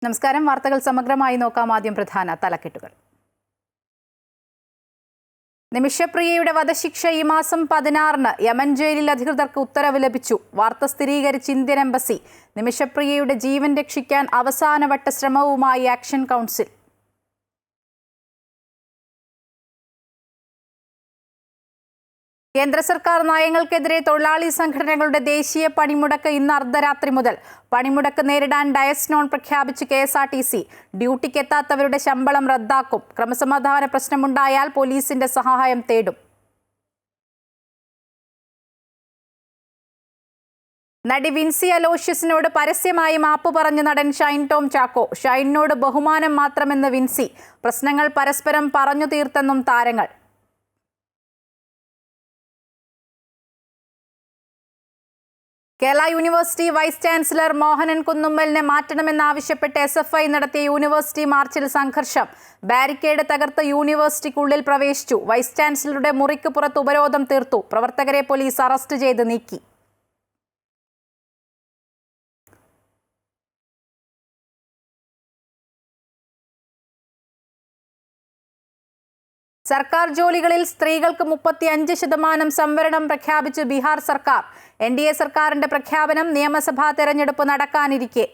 നമസ്കാരം. വാർത്തകൾ സമഗ്രമായി നോക്കാം. ആദ്യം പ്രധാന തലക്കെട്ടുകൾ. നിമിഷപ്രിയയുടെ വധശിക്ഷ ഈ മാസം 16-ന് യമൻ ജയിലിൽ അധികൃതർക്ക് ഉത്തരവ് ലഭിച്ചു. വാർത്ത സ്ഥിരീകരിച്ച് ഇന്ത്യൻ എംബസി. നിമിഷപ്രിയയുടെ ജീവൻ രക്ഷിക്കാൻ അവസാനവട്ട ശ്രമവുമായി ആക്ഷൻ കൗൺസിൽ. കേന്ദ്ര സർക്കാർ നയങ്ങൾക്കെതിരെ തൊഴിലാളി സംഘടനകളുടെ ദേശീയ പണിമുടക്ക് ഇന്ന് അർദ്ധരാത്രി മുതൽ. പണിമുടക്ക് നേരിടാൻ ഡയസ് നോൺ പ്രഖ്യാപിച്ച് KSRTC. ഡ്യൂട്ടിക്കെത്താത്തവരുടെ ശമ്പളം റദ്ദാക്കും. ക്രമസമാധാന പ്രശ്നമുണ്ടായാൽ പോലീസിന്റെ സഹായം തേടും. നടി വിൻസി അലോഷ്യസിനോട് പരസ്യമായി മാപ്പ് പറഞ്ഞ നടൻ ഷൈൻ ടോം ചാക്കോ. ഷൈനിനോട് ബഹുമാനം മാത്രമെന്ന് വിൻസി. പ്രശ്നങ്ങൾ പരസ്പരം പറഞ്ഞു തീർത്തെന്നും താരങ്ങൾ. Kerala university vice chancellor Mohanan കുന്നുമ്മലിനെ മാറ്റണമെന്നാവശ്യപ്പെട്ട് SFI നടത്തിയ യൂണിവേഴ്സിറ്റി മാർച്ചിൽ സംഘർഷം. ബാരിക്കേഡ് തകർത്ത് യൂണിവേഴ്സിറ്റിക്കുള്ളിൽ പ്രവേശിച്ചു. വൈസ് ചാൻസലറുടെ മുറിക്ക് പുറത്ത് ഉപരോധം തീർത്തു. പ്രവർത്തകരെ പോലീസ് അറസ്റ്റ് ചെയ്ത് നീക്കി. സർക്കാർ ജോലികളിൽ സ്ത്രീകൾക്ക് 35% സംവരണം പ്രഖ്യാപിച്ച് ബീഹാർ സർക്കാർ. NDA സർക്കാരിന്റെ പ്രഖ്യാപനം നിയമസഭാ തെരഞ്ഞെടുപ്പ് നടക്കാനിരിക്കെ.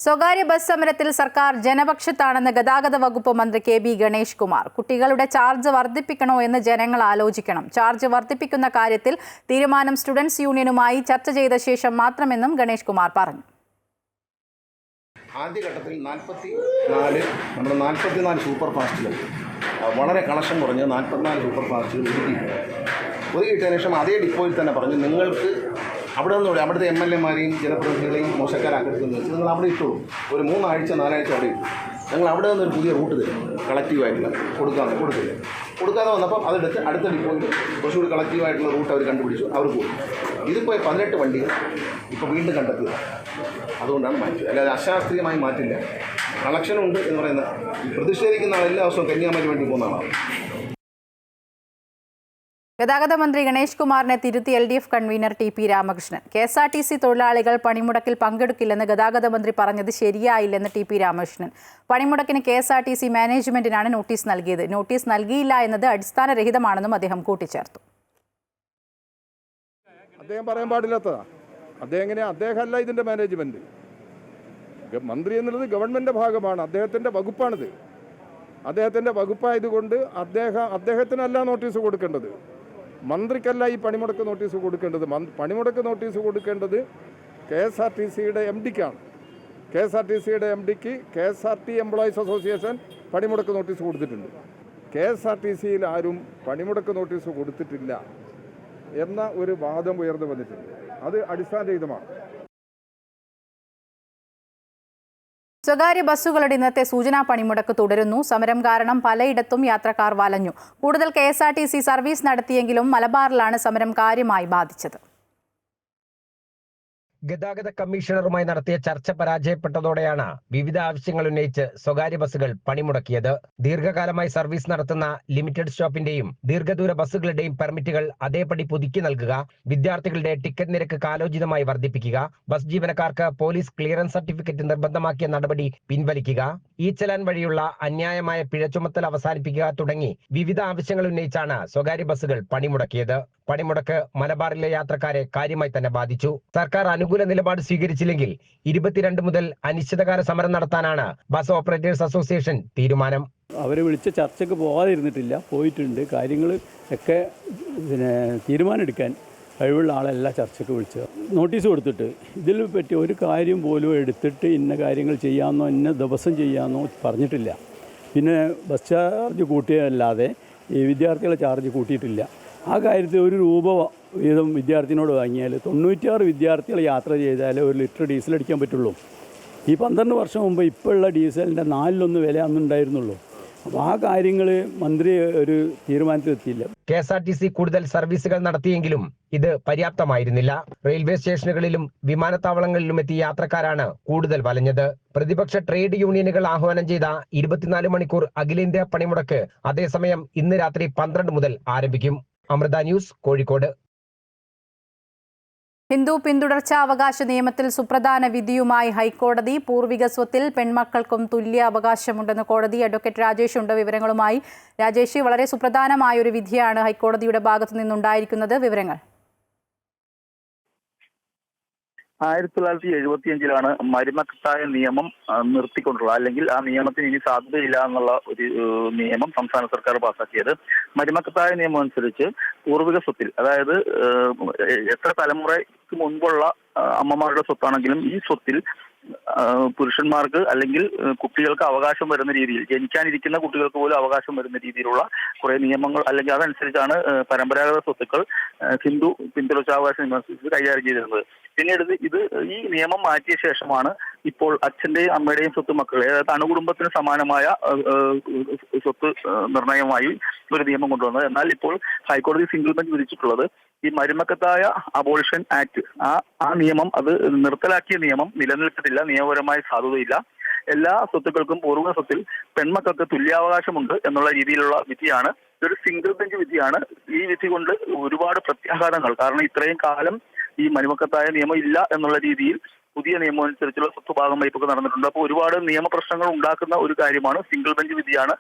സ്വകാര്യ ബസ് സമരത്തിൽ സർക്കാർ ജനപക്ഷത്താണെന്ന് ഗതാഗത വകുപ്പ് മന്ത്രി KB ഗണേഷ് കുമാർ. കുട്ടികളുടെ ചാർജ് വർദ്ധിപ്പിക്കണോ എന്ന് ജനങ്ങൾ ആലോചിക്കണം. ചാർജ് വർദ്ധിപ്പിക്കുന്ന കാര്യത്തിൽ തീരുമാനം സ്റ്റുഡൻസ് യൂണിയനുമായി ചർച്ച ചെയ്ത ശേഷം മാത്രമെന്നും ഗണേഷ് കുമാർ പറഞ്ഞു. ആദ്യഘട്ടത്തിൽ 44 സൂപ്പർ ഫാസ്റ്റുകൾ വളരെ കണക്ഷൻ കുറഞ്ഞ് 44 സൂപ്പർ ഫാസ്റ്റുകൾ ഒതുക്കിയിട്ടതിന് ശേഷം അതേ ഡിപ്പോയിൽ തന്നെ പറഞ്ഞു, നിങ്ങൾക്ക് അവിടെ നിന്നൂടെ അവിടുത്തെ MLA-മാരെയും ജനപ്രതിനിധികളെയും മോശക്കാരാക്കരുതെന്ന് വെച്ച് നിങ്ങൾ അവിടെ ഇട്ടോളൂ. ഒരു 3 ആഴ്ച 4 ആഴ്ച അവിടെ ഇട്ടു. ഞങ്ങൾ അവിടെ നിന്നൊരു പുതിയ റൂട്ട് തരും, കളക്റ്റീവായിട്ടുള്ള കൊടുക്കാതെ വന്നപ്പം അതെടുത്ത് അടുത്ത ഡിപ്പോയിൽ കുറച്ചുകൂടി കളക്റ്റീവായിട്ടുള്ള റൂട്ട് അവർ കണ്ടുപിടിച്ചു, അവർ പോയി. ഇതിപ്പോൾ 18 വണ്ടികൾ ഇപ്പോൾ വീണ്ടും കണ്ടെത്തുക. അതുകൊണ്ടാണ് മാറ്റി, അല്ലാതെ അശാസ്ത്രീയമായി മാറ്റില്ല. കളക്ഷനുണ്ട് എന്ന് പറയുന്നത് പ്രതിഷേധിക്കുന്ന ആൾ എല്ലാ ദിവസവും കന്യാകുമാരി വേണ്ടി പോകുന്ന ആളാണ്. ഗതാഗത മന്ത്രി ഗണേഷ് കുമാറിനെ തിരുത്തി LDF convener TP Ramakrishnan. KSRTC തൊഴിലാളികൾ പണിമുടക്കിൽ പങ്കെടുക്കില്ലെന്ന് ഗതാഗത മന്ത്രി പറഞ്ഞത് ശരിയായില്ലെന്ന് TP രാമകൃഷ്ണൻ. പണിമുടക്കിന് KSRTC മാനേജ്മെന്റിനാണ് നോട്ടീസ് നൽകിയത്. നോട്ടീസ് നൽകിയില്ല എന്നത് അടിസ്ഥാനരഹിതമാണെന്നും അദ്ദേഹം കൂട്ടിച്ചേർത്തു. അദ്ദേഹം പറയാൻ പാടില്ലാത്തതാ. അദ്ദേഹമല്ല ഇതിൻ്റെ മാനേജ്മെന്റ്. മന്ത്രി എന്നുള്ളത് ഗവൺമെന്റിന്റെ ഭാഗമാണ്, അദ്ദേഹത്തിന്റെ വകുപ്പാണിത്. അദ്ദേഹത്തിന്റെ വകുപ്പായതുകൊണ്ട് അദ്ദേഹത്തിനല്ല നോട്ടീസ് കൊടുക്കേണ്ടത്, മന്ത്രിക്കല്ല ഈ പണിമുടക്ക് നോട്ടീസ് കൊടുക്കേണ്ടത്. പണിമുടക്ക് നോട്ടീസ് കൊടുക്കേണ്ടത് KSRTCയുടെ MD-ക്കാണ്. KSRTCയുടെ MD-ക്ക് KSRT എംപ്ലോയീസ് അസോസിയേഷൻ പണിമുടക്ക് നോട്ടീസ് കൊടുത്തിട്ടുണ്ട്. KSRTCയിൽ ആരും പണിമുടക്ക് നോട്ടീസ് കൊടുത്തിട്ടില്ല എന്ന ഒരു വാദം ഉയർന്നു വന്നിട്ടുണ്ട്. അത് അടിസ്ഥാനരഹിതമാണ്. സ്വകാര്യ ബസ്സുകളുടെ ഇന്നത്തെ സൂചനാ പണിമുടക്ക് തുടരുന്നു. സമരം കാരണം പലയിടത്തും യാത്രക്കാർ വലഞ്ഞു. കൂടുതൽ KSRTC സർവീസ് നടത്തിയെങ്കിലും മലബാറിലാണ് സമരം കാര്യമായി ബാധിച്ചത്. ഗതാഗത കമ്മീഷണറുമായി നടത്തിയ ചർച്ച പരാജയപ്പെട്ടതോടെയാണ് വിവിധ ആവശ്യങ്ങൾ ഉന്നയിച്ച് സ്വകാര്യ ബസ്സുകൾ പണിമുടക്കിയത്. ദീർഘകാലമായി സർവീസ് നടത്തുന്ന ലിമിറ്റഡ് സ്റ്റോപ്പിന്റെയും ദീർഘദൂര ബസ്സുകളുടെയും പെർമിറ്റുകൾ അതേപടി പുതുക്കി നൽകുക, വിദ്യാർത്ഥികളുടെ ടിക്കറ്റ് നിരക്ക് കാലോചിതമായി വർദ്ധിപ്പിക്കുക, ബസ് ജീവനക്കാർക്ക് പോലീസ് ക്ലിയറൻസ് സർട്ടിഫിക്കറ്റ് നിർബന്ധമാക്കിയ നടപടി പിൻവലിക്കുക, ചലാൻ വഴിയുള്ള അന്യായമായ പിഴ ചുമത്തൽ അവസാനിപ്പിക്കുക തുടങ്ങി വിവിധ ആവശ്യങ്ങൾ ഉന്നയിച്ചാണ് സ്വകാര്യ ബസ്സുകൾ പണിമുടക്കിയത്. പണിമുടക്ക് മലബാറിലെ യാത്രക്കാരെ കാര്യമായി തന്നെ ബാധിച്ചു. സർക്കാർ അനുകൂല നിലപാട് സ്വീകരിച്ചില്ലെങ്കിൽ 22 മുതൽ അനിശ്ചിതകാല സമരം നടത്താനാണ് ബസ് ഓപ്പറേറ്റേഴ്സ് അസോസിയേഷൻ തീരുമാനം. അവരെ വിളിച്ച ചർച്ചയ്ക്ക് പോകാതിരുന്നിട്ടില്ല, പോയിട്ടുണ്ട്. കാര്യങ്ങൾ ഒക്കെ തീരുമാനമെടുക്കാൻ കഴിവുള്ള ആളല്ല ചർച്ചയ്ക്ക് വിളിച്ചത്. നോട്ടീസ് കൊടുത്തിട്ട് ഇതിൽ പറ്റി ഒരു കാര്യം പോലും എടുത്തിട്ട് ഇന്ന കാര്യങ്ങൾ ചെയ്യാമെന്നോ ഇന്ന ദിവസം ചെയ്യാമെന്നോ പറഞ്ഞിട്ടില്ല. പിന്നെ ബസ് ചാർജ് കൂട്ടിയതല്ലാതെ ഈ വിദ്യാർത്ഥികളെ ചാർജ് കൂട്ടിയിട്ടില്ല. ആ കാര്യത്തിൽ 1 രൂപ വീതം വിദ്യാർത്ഥിനോട് വാങ്ങിയാൽ 96 വിദ്യാർത്ഥികൾ യാത്ര ചെയ്താലേ 1 ലിറ്റർ ഡീസൽ അടിക്കാൻ പറ്റുള്ളൂ. ഈ 12 വർഷം മുമ്പ് ഇപ്പോഴുള്ള ഡീസലിൻ്റെ 4 വില അന്നുണ്ടായിരുന്നുള്ളൂ. അപ്പോൾ ആ കാര്യങ്ങൾ മന്ത്രി ഒരു തീരുമാനത്തിലെത്തിയില്ല. KSRTC കൂടുതൽ സർവീസുകൾ നടത്തിയെങ്കിലും ഇത് പര്യാപ്തമായിരുന്നില്ല. റെയിൽവേ സ്റ്റേഷനുകളിലും വിമാനത്താവളങ്ങളിലും എത്തിയ യാത്രക്കാരാണ് കൂടുതൽ വലഞ്ഞത്. പ്രതിപക്ഷ ട്രേഡ് യൂണിയനുകൾ ആഹ്വാനം ചെയ്ത 24 മണിക്കൂർ അഖിലേന്ത്യാ പണിമുടക്ക് അതേസമയം ഇന്ന് രാത്രി 12 മുതൽ ആരംഭിക്കും. അമൃത ന്യൂസ്, കോഴിക്കോട്. ഹിന്ദു പിന്തുടർച്ചാവകാശ നിയമത്തിൽ സുപ്രധാന വിധിയുമായി ഹൈക്കോടതി. പൂർവിക സ്വത്തിൽ പെൺമക്കൾക്കും തുല്യ അവകാശമുണ്ടെന്ന് കോടതി. അഡ്വക്കേറ്റ് രാജേഷ് ഉണ്ട് വിവരങ്ങളുമായി. രാജേഷ്, വളരെ സുപ്രധാനമായ ഒരു വിധിയാണ് ഹൈക്കോടതിയുടെ ഭാഗത്തു നിന്നുണ്ടായിരിക്കുന്നത്. വിവരങ്ങൾ. 1975 മരുമക്കത്തായ നിയമം നിർത്തിക്കൊണ്ടുള്ള, അല്ലെങ്കിൽ ആ നിയമത്തിന് ഇനി സാധ്യതയില്ല എന്നുള്ള ഒരു നിയമം സംസ്ഥാന സർക്കാർ പാസാക്കിയത്. മരുമക്കത്തായ നിയമം അനുസരിച്ച് പൂർവിക സ്വത്തിൽ, അതായത് എത്ര തലമുറയ്ക്ക് മുൻപുള്ള അമ്മമാരുടെ സ്വത്താണെങ്കിലും ഈ സ്വത്തിൽ പുരുഷന്മാർക്ക് അല്ലെങ്കിൽ കുട്ടികൾക്ക് അവകാശം വരുന്ന രീതിയിൽ, ജനിക്കാനിരിക്കുന്ന കുട്ടികൾക്ക് പോലും അവകാശം വരുന്ന രീതിയിലുള്ള കുറെ നിയമങ്ങൾ, അല്ലെങ്കിൽ അതനുസരിച്ചാണ് പരമ്പരാഗത സ്വത്തുക്കൾ ഹിന്ദു പിന്തുടർച്ചാവകാശ നിയമം കൈകാര്യം ചെയ്തിരുന്നത്. പിന്നീട് ഈ നിയമം മാറ്റിയ ശേഷമാണ് ഇപ്പോൾ അച്ഛന്റെയും അമ്മയുടെയും സ്വത്ത് മക്കളെ, അതായത് അണുകുടുംബത്തിന് സമാനമായ സ്വത്ത് നിർണയമായി ഒരു നിയമം കൊണ്ടുവന്നത്. എന്നാൽ ഇപ്പോൾ ഹൈക്കോടതി സിംഗിൾ ബെഞ്ച് വിധിച്ചിട്ടുള്ളത് ഈ മരുമക്കത്തായ അബോളിഷൻ ആക്ട്, ആ നിയമം, അത് നിർത്തലാക്കിയ നിയമം നിലനിൽക്കത്തില്ല, നിയമപരമായ സാധുതയില്ല. എല്ലാ സ്വത്തുക്കൾക്കും പൂർവ്വ സ്വത്തിൽ പെൺമക്കൾക്ക് തുല്യാവകാശമുണ്ട് എന്നുള്ള രീതിയിലുള്ള വിധിയാണ്. ഇതൊരു സിംഗിൾ ബെഞ്ച് വിധിയാണ്. ഈ വിധി കൊണ്ട് ഒരുപാട് പ്രത്യാഘാതങ്ങൾ, കാരണം ഇത്രയും കാലം ഈ മരുമക്കത്തായ നിയമം ഇല്ല എന്നുള്ള രീതിയിൽ പുതിയ നിയമം അനുസരിച്ചുള്ള സ്വത്ത് ഭാഗം വയ്പ്പൊക്കെ നടന്നിട്ടുണ്ട്. അപ്പോൾ ഒരുപാട് നിയമപ്രശ്നങ്ങൾ ഉണ്ടാക്കുന്ന ഒരു കാര്യമാണ്. സിംഗിൾ ബെഞ്ച് വിധിയാണ്.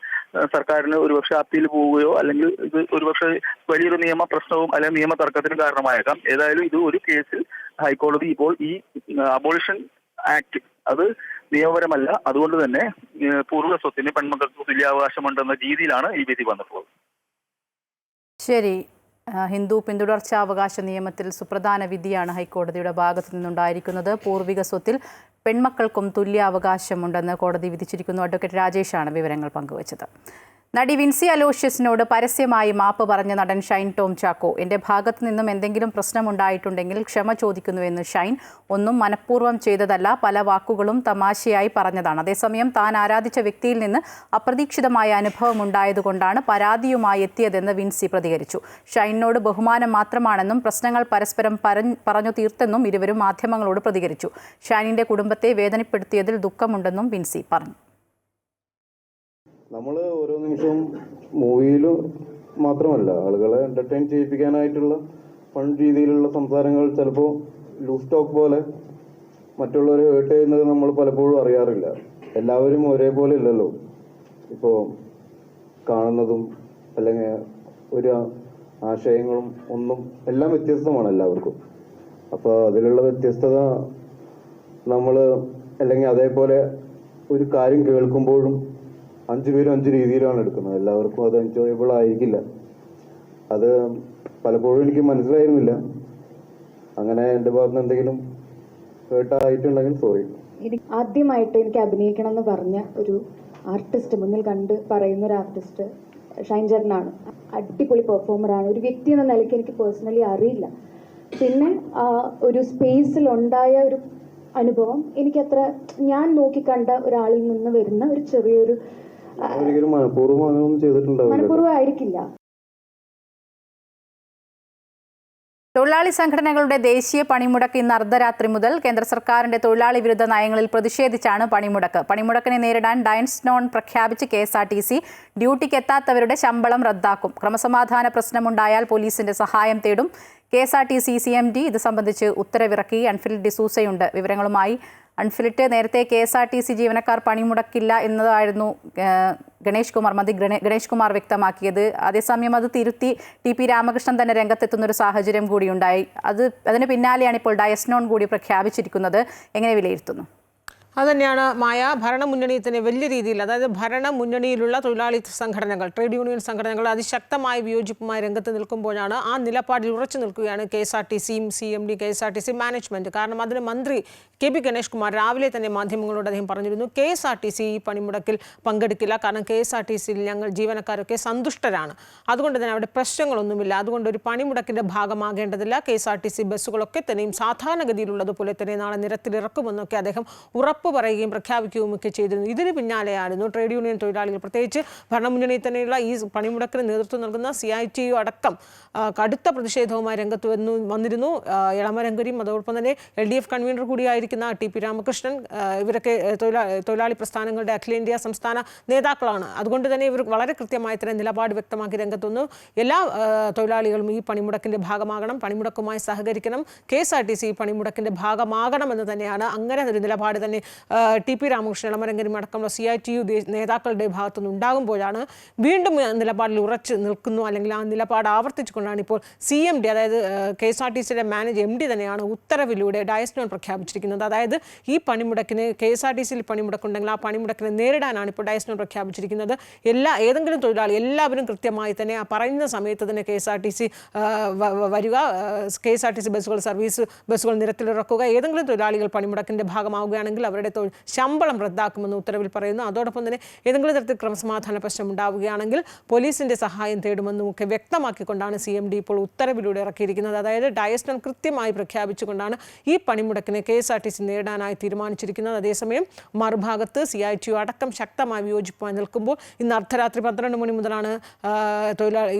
സർക്കാരിന് ഒരുപക്ഷെ അപ്പീൽ പോവുകയോ അല്ലെങ്കിൽ ഇത് ഒരുപക്ഷെ വലിയൊരു നിയമ പ്രശ്നവും അല്ലെങ്കിൽ നിയമ തർക്കത്തിന് കാരണമായേക്കാം. ഏതായാലും ഇത് ഒരു കേസിൽ ഹൈക്കോടതി ഇപ്പോൾ ഈ അബോളിഷൻ ആക്ട് അത് നിയമപരമല്ല, അതുകൊണ്ട് തന്നെ പൂർവ്വ സ്വത്തിന് പെൺമക്കൾക്ക് തുല്യാവകാശമുണ്ടെന്ന രീതിയിലാണ് ഈ വിധി വന്നിട്ടുള്ളത്. ശരി. ഹിന്ദു പിന്തുടർച്ചാവകാശ നിയമത്തിൽ സുപ്രധാന വിധിയാണ് ഹൈക്കോടതിയുടെ ഭാഗത്തു നിന്നുണ്ടായിരിക്കുന്നത്. പൂർവിക സ്വത്തിൽ പെൺമക്കൾക്കും തുല്യാവകാശമുണ്ടെന്ന് കോടതി വിധിച്ചിരിക്കുന്നു. അഡ്വക്കേറ്റ് രാജേഷാണ് വിവരങ്ങൾ പങ്കുവച്ചത്. നടി വിൻസി അലോഷ്യസിനോട് പരസ്യമായി മാപ്പ് പറഞ്ഞ നടൻ ഷൈൻ ടോം ചാക്കോ. എൻ്റെ ഭാഗത്തു നിന്നും എന്തെങ്കിലും പ്രശ്നമുണ്ടായിട്ടുണ്ടെങ്കിൽ ക്ഷമ ചോദിക്കുന്നുവെന്ന് ഷൈൻ. ഒന്നും മനഃപൂർവ്വം ചെയ്തതല്ല, പല വാക്കുകളും തമാശയായി പറഞ്ഞതാണ്. അതേസമയം താൻ ആരാധിച്ച വ്യക്തിയിൽ നിന്ന് അപ്രതീക്ഷിതമായ അനുഭവം ഉണ്ടായതുകൊണ്ടാണ് പരാതിയുമായി എത്തിയതെന്ന് വിൻസി പ്രതികരിച്ചു. ഷൈനോട് ബഹുമാനം മാത്രമാണെന്നും പ്രശ്നങ്ങൾ പരസ്പരം പറഞ്ഞു തീർത്തെന്നും ഇരുവരും മാധ്യമങ്ങളോട് പ്രതികരിച്ചു. ഷൈനിൻ്റെ കുടുംബത്തെ വേദനപ്പെടുത്തിയതിൽ ദുഃഖമുണ്ടെന്നും വിൻസി പറഞ്ഞു. നമ്മൾ ഓരോ നിമിഷവും മൂവിയിൽ മാത്രമല്ല, ആളുകളെ എൻ്റർടൈൻ ചെയ്യിപ്പിക്കാനായിട്ടുള്ള ഫൺ രീതിയിലുള്ള സംസാരങ്ങൾ ചിലപ്പോൾ ലൂസ് ടോക്ക് പോലെ മറ്റുള്ളവരെ ഹേർട്ട് ചെയ്യുന്നത് നമ്മൾ പലപ്പോഴും അറിയാറില്ല. എല്ലാവരും ഒരേപോലെ ഇല്ലല്ലോ. ഇപ്പോൾ കാണുന്നതും അല്ലെങ്കിൽ ഒരു ആശയങ്ങളും ഒന്നും എല്ലാം വ്യത്യസ്തമാണ് എല്ലാവർക്കും. അപ്പോൾ അതിലുള്ള വ്യത്യസ്തത നമ്മൾ, അല്ലെങ്കിൽ അതേപോലെ ഒരു കാര്യം കേൾക്കുമ്പോഴും 5 പേരും 5 രീതിയിലാണ് എടുക്കുന്നത്. എല്ലാവർക്കും അത് എൻജോയബിൾ ആയിരിക്കില്ല. അത് പലപ്പോഴും എനിക്ക് മനസ്സിലായിരുന്നില്ല. അങ്ങനെ എൻ്റെ ഭാഗത്ത് എന്തെങ്കിലും ഹേർട്ടായിട്ടുണ്ടെങ്കിൽ സോറി. ആദ്യമായിട്ട് എനിക്ക് അഭിനയിക്കണം എന്ന് പറഞ്ഞ ഒരു ആർട്ടിസ്റ്റ്, മുന്നിൽ കണ്ട് പറയുന്ന ഒരു ആർട്ടിസ്റ്റ് ഷൈൻ ചേട്ടനാണ്. അടിപൊളി പെർഫോമറാണ്. ഒരു വ്യക്തി എന്ന നിലയ്ക്ക് എനിക്ക് പേഴ്സണലി അറിയില്ല. പിന്നെ ഒരു സ്പേസിൽ ഉണ്ടായ ഒരു അനുഭവം എനിക്കത്ര, ഞാൻ നോക്കിക്കണ്ട ഒരാളിൽ നിന്ന് വരുന്ന ഒരു ചെറിയൊരു മനഃപൂർവ്വമായിരിക്കില്ല. തൊഴിലാളി സംഘടനകളുടെ ദേശീയ പണിമുടക്ക് ഇന്ന് അർദ്ധരാത്രി മുതൽ. കേന്ദ്ര സർക്കാരിന്റെ തൊഴിലാളി വിരുദ്ധ നയങ്ങളിൽ പ്രതിഷേധിച്ചാണ് പണിമുടക്ക്. പണിമുടക്കിനെ നേരിടാൻ ഡയൻസ് നോൺ പ്രഖ്യാപിച്ച് KSRTC. ഡ്യൂട്ടിക്ക് എത്താത്തവരുടെ ശമ്പളം റദ്ദാക്കും. ക്രമസമാധാന പ്രശ്നമുണ്ടായാൽ പോലീസിന്റെ സഹായം തേടും. KSRTC CMD ഇത് സംബന്ധിച്ച് ഉത്തരവിറക്കി. അൺഫിലിറ്റ് ഡിസൂസയുണ്ട് വിവരങ്ങളുമായി. അൺഫിലിറ്റ്, നേരത്തെ KSRTC ജീവനക്കാർ പണിമുടക്കില്ല എന്നതായിരുന്നു മന്ത്രി ഗണേഷ് കുമാർ വ്യക്തമാക്കിയത്. അതേസമയം അത് തിരുത്തി TP രാമകൃഷ്ണൻ തന്നെ രംഗത്തെത്തുന്നൊരു സാഹചര്യം കൂടിയുണ്ടായി. അതിന് പിന്നാലെയാണ് ഇപ്പോൾ ഡയസ് നോൺ കൂടി പ്രഖ്യാപിച്ചിരിക്കുന്നത്. എങ്ങനെ വിലയിരുത്തുന്നു? അതുതന്നെയാണ് മായ. ഭരണമുന്നണി തന്നെ വലിയ രീതിയിൽ, അതായത് ഭരണമുന്നണിയിലുള്ള തൊഴിലാളി സംഘടനകൾ, ട്രേഡ് യൂണിയൻ സംഘടനകൾ അതിശക്തമായ വിയോജിപ്പുമായി രംഗത്ത് നിൽക്കുമ്പോഴാണ് ആ നിലപാടിൽ ഉറച്ചു നിൽക്കുകയാണ് KSRTCയും CMD, KSRTC മാനേജ്മെൻറ്റ്. കാരണം അതിന് മന്ത്രി KB ഗണേഷ് കുമാർ രാവിലെ തന്നെ മാധ്യമങ്ങളോട് അദ്ദേഹം പറഞ്ഞിരുന്നു, KSRTC ഈ പണിമുടക്കിൽ പങ്കെടുക്കില്ല, കാരണം KSRTCയിൽ ഞങ്ങൾ ജീവനക്കാരൊക്കെ സന്തുഷ്ടരാണ്, അതുകൊണ്ട് തന്നെ അവിടെ പ്രശ്നങ്ങളൊന്നുമില്ല, അതുകൊണ്ട് ഒരു പണിമുടക്കിൻ്റെ ഭാഗമാകേണ്ടതില്ല, KSRTC ബസ്സുകളൊക്കെ തന്നെയും സാധാരണഗതിയിലുള്ളതുപോലെ തന്നെ നാളെ നിരത്തിലിറക്കുമെന്നൊക്കെ അദ്ദേഹം ഉറപ്പ് പറയുകയും പ്രഖ്യാപിക്കുകയും ഒക്കെ ചെയ്തിരുന്നു. ഇതിന് പിന്നാലെയായിരുന്നു ട്രേഡ് യൂണിയൻ തൊഴിലാളികൾ, പ്രത്യേകിച്ച് ഭരണമുന്നണിയിൽ തന്നെയുള്ള ഈ പണിമുടക്കിന് നേതൃത്വം നൽകുന്ന CITU അടക്കം കടുത്ത പ്രതിഷേധവുമായി രംഗത്ത് വന്നിരുന്നു. എളമരങ്കരിയും അതോടൊപ്പം തന്നെ LDF കൺവീനർ കൂടിയായിരിക്കുന്ന TP രാമകൃഷ്ണൻ, ഇവരൊക്കെ തൊഴിലാളി പ്രസ്ഥാനങ്ങളുടെ അഖിലേന്ത്യാ സംസ്ഥാന നേതാക്കളാണ്. അതുകൊണ്ട് തന്നെ ഇവർ വളരെ കൃത്യമായി തന്നെ നിലപാട് വ്യക്തമാക്കി രംഗത്ത് വന്നു. എല്ലാ തൊഴിലാളികളും ഈ പണിമുടക്കിൻ്റെ ഭാഗമാകണം, പണിമുടക്കുമായി സഹകരിക്കണം, KSRTC പണിമുടക്കിൻ്റെ ഭാഗമാകണമെന്ന് തന്നെയാണ്. അങ്ങനെ ഒരു നിലപാട് തന്നെ TP രാമകൃഷ്ണൻ, എളമരങ്കരിയും അടക്കമുള്ള CITU നേതാക്കളുടെ ഭാഗത്തുനിന്ന് ഉണ്ടാകുമ്പോഴാണ് വീണ്ടും നിലപാടിൽ ഉറച്ചു നിൽക്കുന്നു, അല്ലെങ്കിൽ ആ നിലപാട് ആവർത്തിച്ചുകൊണ്ടാണ് ഇപ്പോൾ CMD, അതായത് KSRTCയുടെ MD തന്നെയാണ് ഉത്തരവിലൂടെ ഡയസ് നോൺ പ്രഖ്യാപിച്ചിരിക്കുന്നത്. അതായത് ഈ പണിമുടക്കിന് KSRTCയിൽ പണിമുടക്കുണ്ടെങ്കിൽ ആ പണിമുടക്കിനെ നേരിടാനാണ് ഇപ്പോൾ ഡയസ് നോൺ പ്രഖ്യാപിച്ചിരിക്കുന്നത്. ഏതെങ്കിലും തൊഴിലാളി എല്ലാവരും കൃത്യമായി തന്നെ ആ പറയുന്ന സമയത്ത് തന്നെ KSRTC വരിക, KSRTC ബസ്സുകൾ നിരത്തിലിറക്കുക. ഏതെങ്കിലും തൊഴിലാളികൾ പണിമുടക്കിൻ്റെ ഭാഗമാവുകയാണെങ്കിൽ അവരുടെ ശമ്പളം റദ്ദാക്കുമെന്ന് ഉത്തരവിൽ പറയുന്നു. അതോടൊപ്പം തന്നെ ഏതെങ്കിലും തരത്തിൽ ക്രമസമാധാന പ്രശ്നം ഉണ്ടാവുകയാണെങ്കിൽ പോലീസിൻ്റെ സഹായം തേടുമെന്നും ഒക്കെ വ്യക്തമാക്കിക്കൊണ്ടാണ് CMD ഇപ്പോൾ ഉത്തരവിലൂടെ ഇറക്കിയിരിക്കുന്നത്. അതായത് ഡയസ് നോൺ കൃത്യമായി പ്രഖ്യാപിച്ചുകൊണ്ടാണ് ഈ പണിമുടക്കിനെ KSRTC നേരിടാനായി തീരുമാനിച്ചിരിക്കുന്നത്. അതേസമയം മറുഭാഗത്ത് CITU അടക്കം ശക്തമായി വിയോജിപ്പുമായി നിൽക്കുമ്പോൾ ഇന്ന് അർദ്ധരാത്രി 12 മണി മുതലാണ്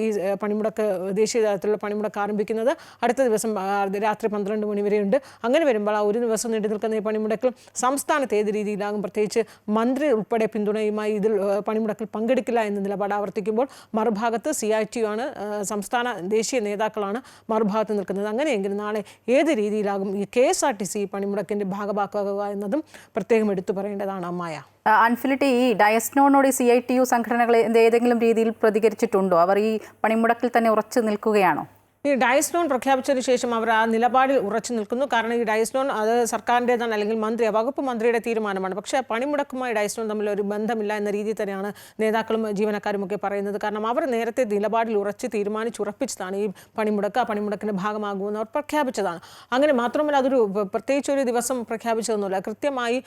ഈ പണിമുടക്ക്, ദേശീയ തലത്തിലുള്ള പണിമുടക്ക് ആരംഭിക്കുന്നത്. അടുത്ത ദിവസം രാത്രി 12 മണി വരെയുണ്ട്. അങ്ങനെ വരുമ്പോൾ ആ ഒരു ദിവസം നീണ്ടു നിൽക്കുന്ന ഈ പണിമുടക്കിൽ സംസ്ഥാനത്ത് ഏത് രീതിയിലാകും, പ്രത്യേകിച്ച് മന്ത്രി ഉൾപ്പെടെ പിന്തുണയുമായി ഇതിൽ പണിമുടക്കിൽ പങ്കെടുക്കില്ല എന്ന നിലപാട് ആവർത്തിക്കുമ്പോൾ മറുഭാഗത്ത് CITU ആണ്, ദേശീയ നേതാക്കളാണ് മറുഭാഗത്ത് നിൽക്കുന്നത്. അങ്ങനെയെങ്കിൽ നാളെ ഏത് രീതിയിലാകും ഈ KSRTC പണിമുടക്കിൻ്റെ ഭാഗമാക്കുക എന്നതും പ്രത്യേകം എടുത്തു പറയേണ്ടതാണ്. അമ്മായ അൻഫിലിറ്റി, ഈ ഡയസ് നോണിനോട് CITU സംഘടനകൾ ഏതെങ്കിലും രീതിയിൽ പ്രതികരിച്ചിട്ടുണ്ടോ? അവർ ഈ പണിമുടക്കിൽ തന്നെ ഉറച്ചു നിൽക്കുകയാണോ? ഈ ഡയസ് നോൺ പ്രഖ്യാപിച്ചതിന് ശേഷം അവർ ആ നിലപാടിൽ ഉറച്ചു നിൽക്കുന്നു. കാരണം ഈ ഡയസ് നോൺ അത് സർക്കാരിൻ്റെതാണ്, അല്ലെങ്കിൽ വകുപ്പ് മന്ത്രിയുടെ തീരുമാനമാണ്. പക്ഷേ പണിമുടക്കുമായി ഡയസ് നോൺ തമ്മിൽ ഒരു ബന്ധമില്ല എന്ന രീതിയിൽ തന്നെയാണ് നേതാക്കളും ജീവനക്കാരും ഒക്കെ പറയുന്നത്. കാരണം അവർ നേരത്തെ നിലപാടിൽ ഉറപ്പിച്ചതാണ് ഈ പണിമുടക്കിൻ്റെ ഭാഗമാകുമെന്ന് അവർ പ്രഖ്യാപിച്ചതാണ്. അങ്ങനെ മാത്രമല്ല, അതൊരു പ്രത്യേകിച്ച് ഒരു ദിവസം പ്രഖ്യാപിച്ചതൊന്നുമില്ല. കൃത്യമായി